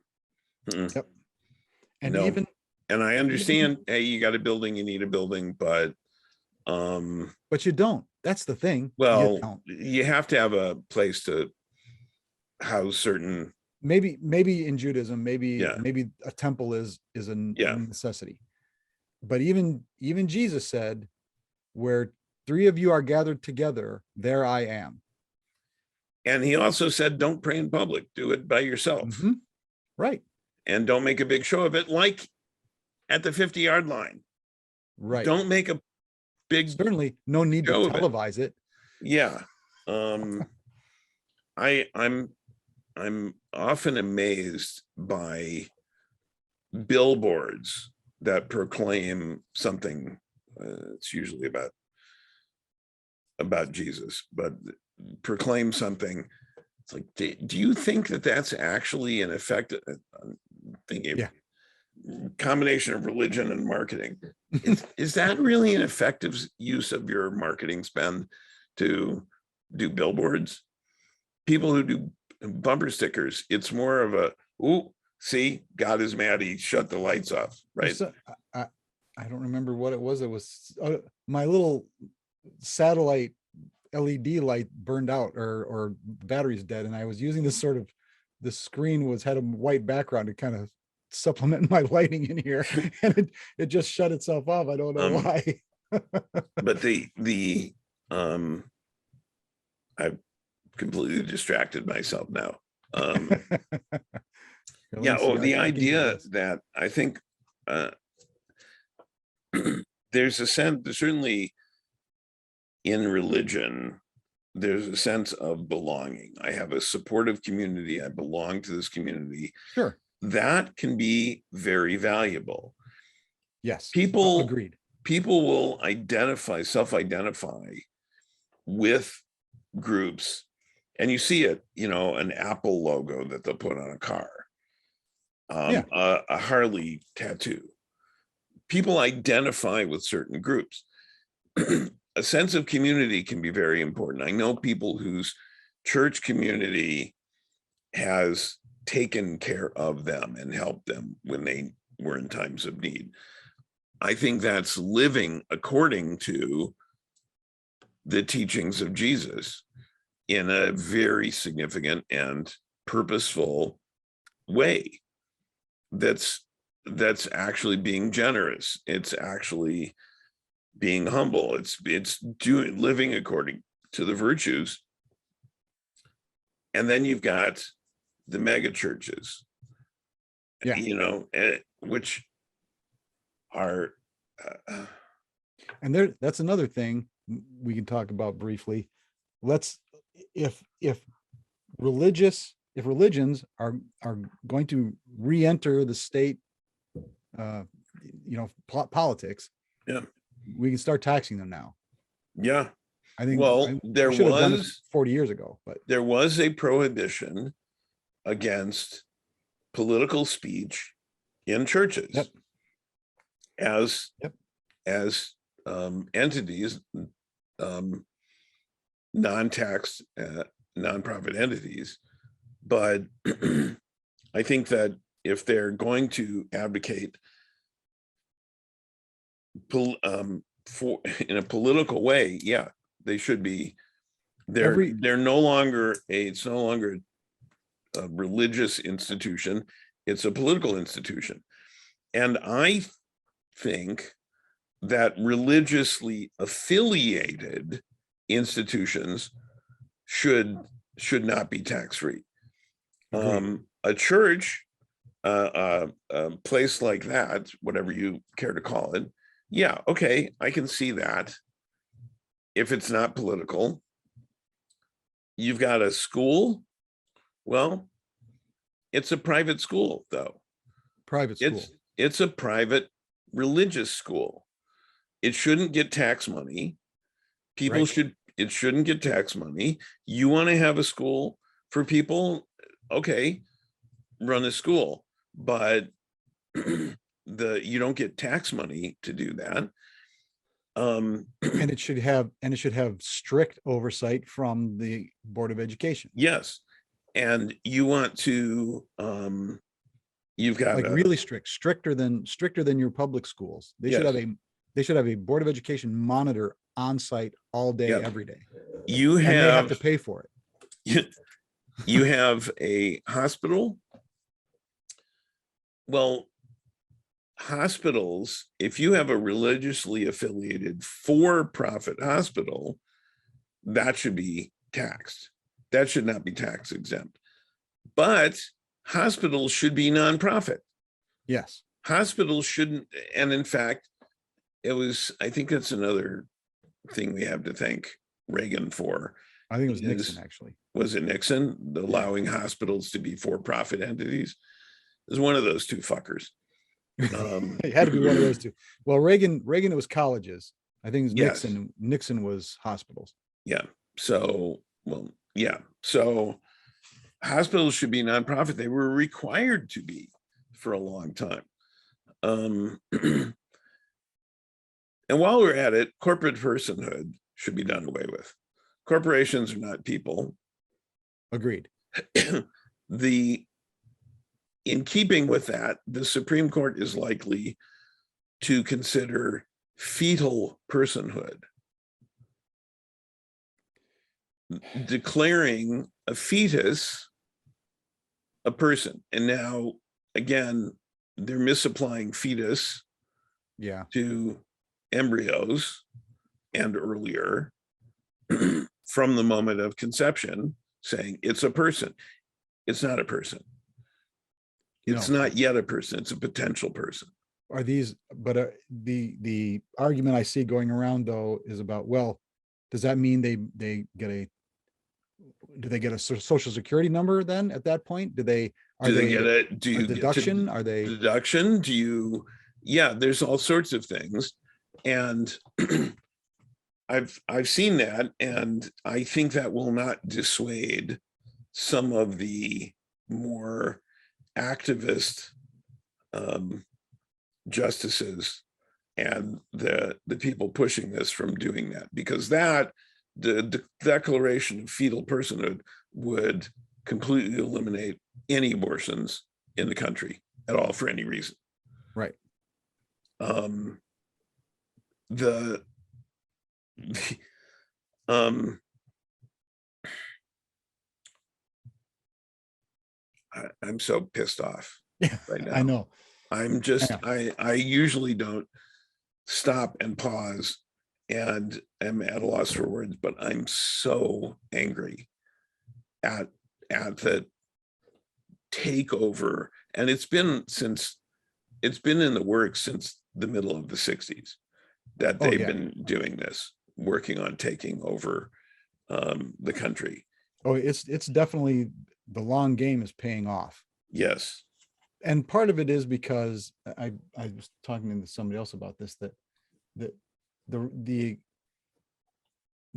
And no. and I understand, hey, you got a building, you need a building, but you don't. That's the thing. Well, you have to have a place to house certain. Maybe in Judaism, maybe a temple is a necessity. But even Jesus said, where 3 of you are gathered together, there I am. And he also said, don't pray in public, do it by yourself. Mm-hmm. Right. And don't make a big show of it, like at the 50-yard line. Right. Don't make a big, certainly no need to televise it. Yeah. I'm often amazed by billboards that proclaim something. It's usually about Jesus, but proclaim something It's like, do you think that that's actually an effective? I'm thinking Yeah. combination of religion and marketing. Is that really an effective use of your marketing spend to do billboards? People who do bumper stickers, it's more of a, ooh, see, God is mad, he shut the lights off, right? So, I don't remember what it was. It was my little satellite LED light burned out, or battery's dead, and I was using this sort of, the screen had a white background to kind of supplement my lighting in here, and it just shut itself off. I don't know why. But I've completely distracted myself now. Yeah, the idea that I think there's a sense, certainly in religion, there's a sense of belonging. I have a supportive community. I belong to this community. Sure. That can be very valuable. Yes. People, agreed. People will self-identify with groups, and you see it, an Apple logo that they'll put on a car, a Harley tattoo. People identify with certain groups. A sense of community can be very important. I know people whose church community has taken care of them and helped them when they were in times of need. I think that's living according to the teachings of Jesus in a very significant and purposeful way. That's actually being generous. It's actually being humble. It's living according to the virtues. And then you've got the mega churches, which are and that's another thing we can talk about briefly. If religions are going to re-enter the state politics, we can start taxing them now. I think, there should have done it was 40 years ago, but there was a prohibition against political speech in churches as entities, non-tax nonprofit entities. But I think that if they're going to advocate in a political way, they should be. They're no longer it's no longer a religious institution, it's a political institution. And I think that religiously affiliated institutions should not be tax-free. A church, a place like that, whatever you care to call it, okay, I can see that. If it's not political. You've got a school. Well, it's a private school, though. It's a private religious school. It shouldn't get tax money. It shouldn't get tax money. You want to have a school for people, okay, run a school, but you don't get tax money to do that. And it should have strict oversight from the Board of Education. Yes. And you want to you've got really stricter than your public schools. They should have a Board of Education monitor on site all day, every day. They have to pay for it. You have a hospital. Well, hospitals, if you have a religiously affiliated for-profit hospital, that should be taxed. That should not be tax exempt. But hospitals should be nonprofit. Yes. Hospitals shouldn't, and in fact, I think that's another thing we have to thank Reagan for. I think it was Nixon, actually. Was it Nixon? Allowing hospitals to be for-profit entities? It was one of those two fuckers. It had to be one of those two. Well, Reagan, it was colleges. I think it was Nixon was hospitals. So hospitals should be nonprofit. They were required to be for a long time. And while we're at it, corporate personhood should be done away with. Corporations are not people. Agreed. In keeping with that, the Supreme Court is likely to consider fetal personhood, declaring a fetus a person. And now, again, they're misapplying fetus to embryos and earlier from the moment of conception, saying it's a person. It's not a person. It's not yet a person. It's a potential person. Are these, but the argument I see going around though is about, well, does that mean do they get a social security number then at that point? Do they get a deduction? Are they deduction? Yeah, there's all sorts of things. And I've seen that, and I think that will not dissuade some of the more activist justices and the people pushing this from doing that, because the declaration of fetal personhood would completely eliminate any abortions in the country at all for any reason. Right. I'm so pissed off right now. I know. I usually don't stop and pause and am at a loss for words, but I'm so angry at the takeover. And it's been in the works since the middle of the 60s that they've been doing this, working on taking over the country. Oh, it's definitely, the long game is paying off. Yes. And part of it is because I was talking to somebody else about this, that the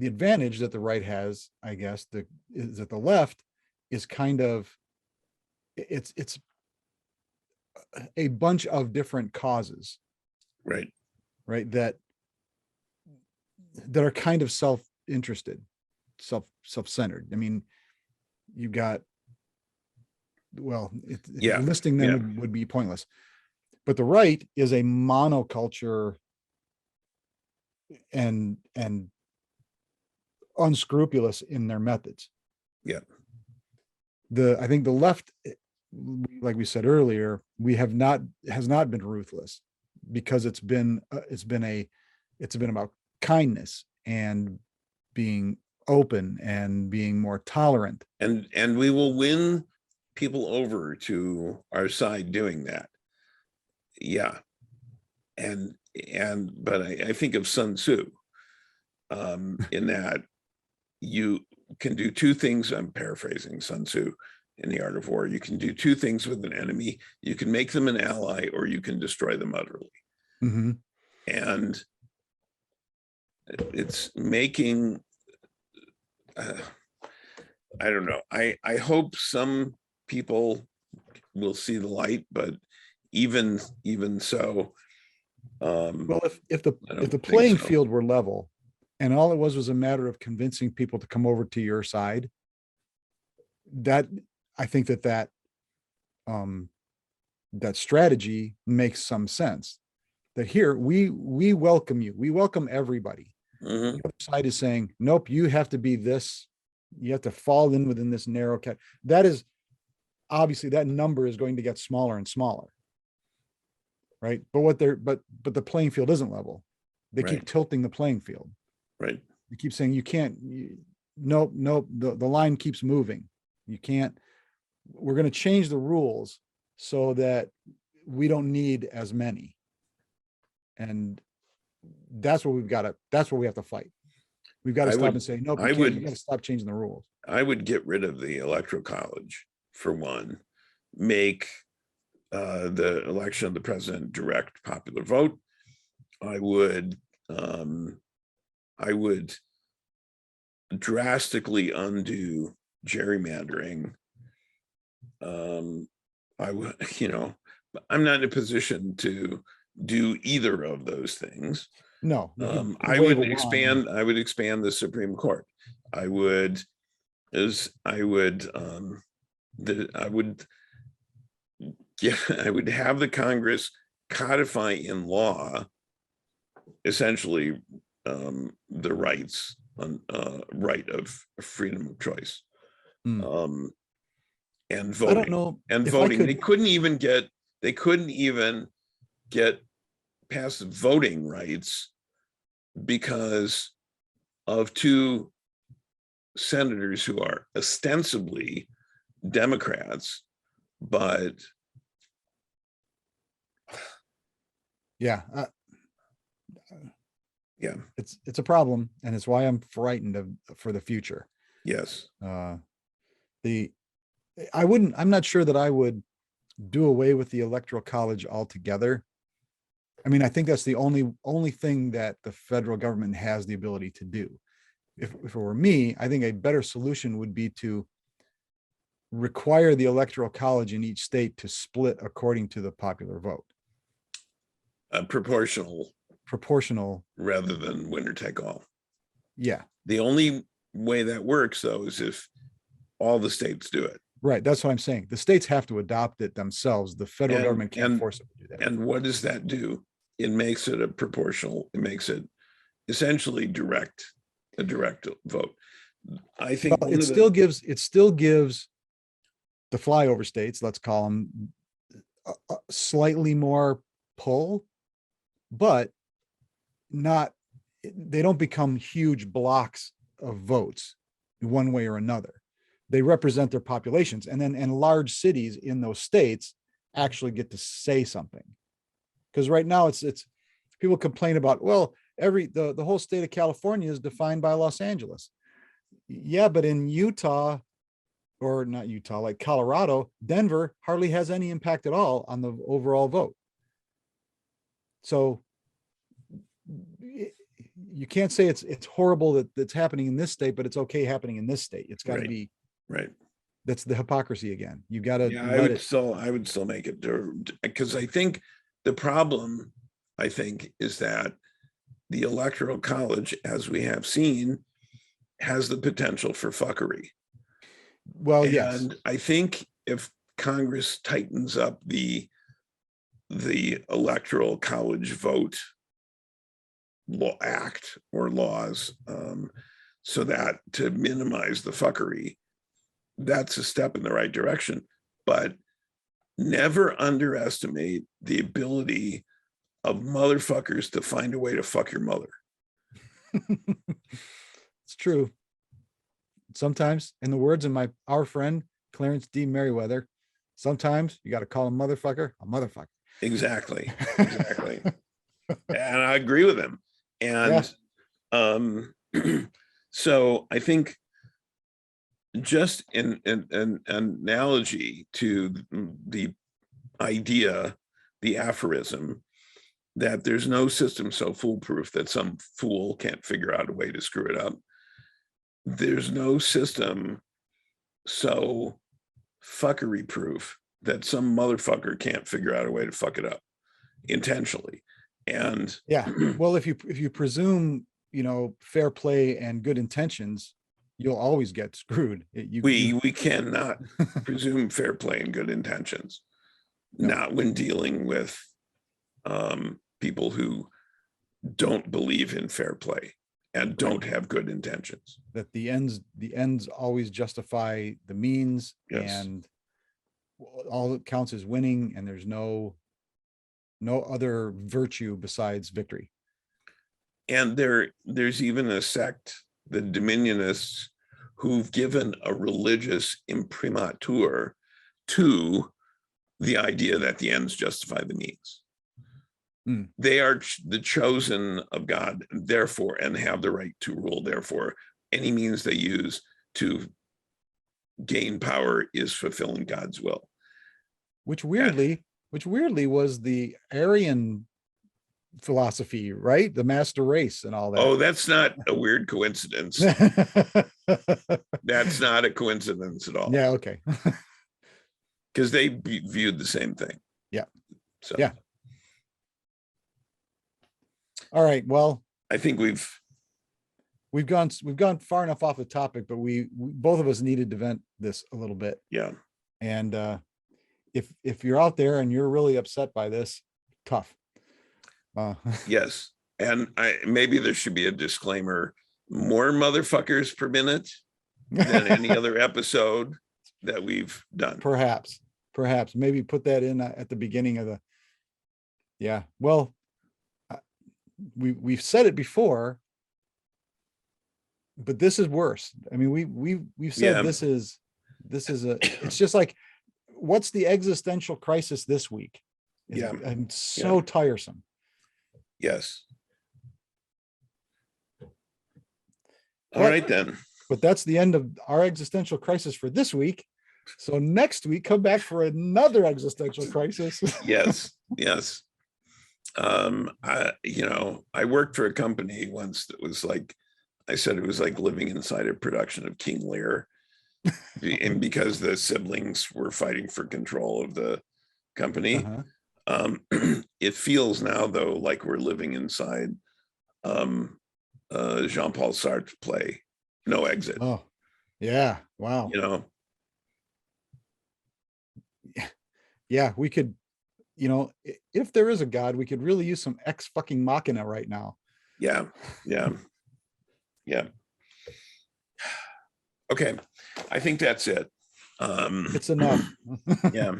advantage that the right has, I guess, is that the left is kind of, it's a bunch of different causes, right, that are kind of self-interested, self-centered. I mean, you got, well, listing them would be pointless, but the right is a monoculture and unscrupulous in their methods. Yeah. I think the left, like we said earlier, has not been ruthless, because it's been about kindness and being open and being more tolerant. And we will win people over to our side doing that. Yeah. But I think of Sun Tzu, in that you can do two things. I'm paraphrasing Sun Tzu in The Art of War. You can do two things with an enemy. You can make them an ally, or you can destroy them utterly. Mm-hmm. And it's making, I don't know. I hope some people will see the light, but even so, well, if the playing field were level, and all it was a matter of convincing people to come over to your side, that I think that strategy makes some sense. That here we welcome you, we welcome everybody. Mm-hmm. The other side is saying, nope, you have to be this, you have to fall in within this narrow cat. That is obviously, that number is going to get smaller and smaller, right? But the playing field isn't level. They keep tilting the playing field. Right. You keep saying you can't. Nope. The line keeps moving. You can't. We're going to change the rules so that we don't need as many. And that's what that's what we have to fight. We've got to stop and say, nope, we got to stop changing the rules. I would get rid of the electoral college, for one, make the election of the president direct popular vote. I would drastically undo gerrymandering I would, I'm not in a position to do either of those things. No, you could I wave would a wand. expand the Supreme Court. I would, I would, I would, yeah, I would have the Congress codify in law essentially the rights on right of freedom of choice. Hmm. And I don't voting know and if I voting. They could. couldn't even get past voting rights because of two senators who are ostensibly Democrats, but Yeah, yeah, it's a problem, and it's why I'm frightened for the future. yes, The I'm not sure that I would do away with the electoral college altogether. I mean, I think that's the only thing that the federal government has the ability to do. If it were me, I think a better solution would be to require the electoral college in each state to split according to the popular vote. proportional Proportional. rather than winner take all. Yeah. The only way that works, though, is if all the states do it. Right. That's what I'm saying. The states have to adopt it themselves. The federal government can't force them to do that. And what does that do? It makes it a proportional, it makes it essentially a direct vote. I think it still gives the flyover states, let's call them, slightly more pull, but they don't become huge blocks of votes one way or another. They represent their populations, and large cities in those states actually get to say something. Because right now it's people complain about, well, the whole state of California is defined by Los Angeles. Yeah, but in Utah, or not Utah, like Colorado, Denver hardly has any impact at all on the overall vote. So you can't say it's horrible that it's happening in this state, but it's okay happening in this state. It's got to be right. That's the hypocrisy again. You got to. Yeah, I would still make it, because I think the problem, is that the electoral college, as we have seen, has the potential for fuckery. Well, yes. And I think if Congress tightens up the electoral college vote law act or laws, so that to minimize the fuckery, that's a step in the right direction. But never underestimate the ability of motherfuckers to find a way to fuck your mother. It's true. Sometimes, in the words of our friend Clarence D. Merriweather, sometimes you got to call a motherfucker a motherfucker. Exactly. And I agree with him. And so I think, just in an analogy to the idea, the aphorism, that there's no system so foolproof that some fool can't figure out a way to screw it up. There's no system so fuckery proof that some motherfucker can't figure out a way to fuck it up intentionally. And well, if you presume, fair play and good intentions, you'll always get screwed. We cannot presume fair play and good intentions, not when dealing with people who don't believe in fair play and don't have good intentions. That the ends always justify the means, and all that counts is winning, and there's no other virtue besides victory. And there's even a sect, the Dominionists, who've given a religious imprimatur to the idea that the ends justify the means. They are the chosen of God, therefore, and have the right to rule. Therefore, any means they use to gain power is fulfilling God's will. Which weirdly was the Aryan philosophy, right? The master race and all that. Oh, that's not a weird coincidence. That's not a coincidence at all. Yeah, okay. because they viewed the same thing. Yeah. So Yeah. All right. Well, I think we've gone far enough off the topic, but we both of us needed to vent this a little bit. yeah. And if you're out there and you're really upset by this, tough. Yes. And maybe there should be a disclaimer: more motherfuckers per minute than any other episode that we've done. Perhaps maybe put that in at the beginning of the. Yeah. Well, we've said it before, but this is worse. I mean, we've said Yeah. this is it's just like, what's the existential crisis this week? Yeah. And so tiresome. Yes. All right then. But that's the end of our existential crisis for this week. So next week, come back for another existential crisis. Yes. Yes. I worked for a company once that was like, I said it was like living inside a production of King Lear. And because the siblings were fighting for control of the company. It feels now though like we're living inside Jean-Paul Sartre's play, No Exit. Oh, yeah. Wow. Yeah, we could, if there is a God, we could really use some ex fucking machina right now. Yeah. Okay. I think that's it. It's enough. Yeah.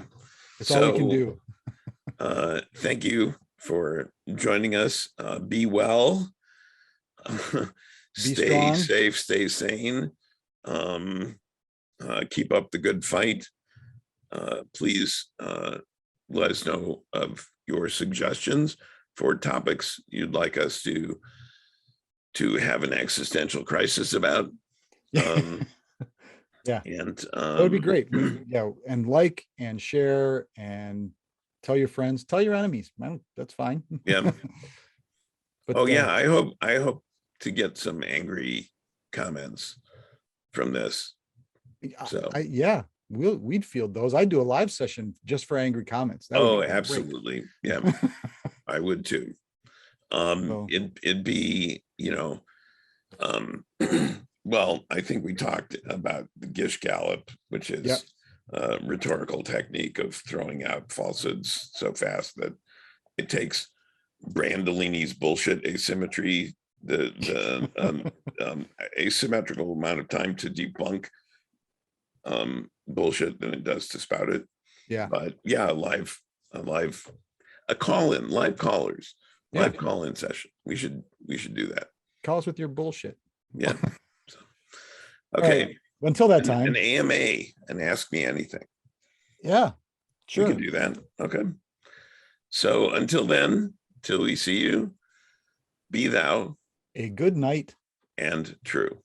It's all we can do. Thank you for joining us. Be well. Stay strong. safe, stay sane. Keep up the good fight. Please let us know of your suggestions for topics you'd like us to have an existential crisis about. Yeah, and that would be great. And like and share and tell your friends, tell your enemies. That's fine. Yeah. But I hope to get some angry comments from this. So we'd field those. I'd do a live session just for angry comments. That would be great. Absolutely. Yeah. I would too. It'd be, well, I think we talked about the Gish Gallop, which is a rhetorical technique of throwing out falsehoods so fast that it takes Brandolini's bullshit asymmetry, the asymmetrical amount of time to debunk bullshit than it does to spout it. Yeah. But live call-in, live callers, live call-in session. We should do that. Call us with your bullshit. Yeah. Okay. Right. Until that time. An AMA and ask me anything. Yeah. Sure. We can do that. Okay. So until then, till we see you, be thou a good night and true.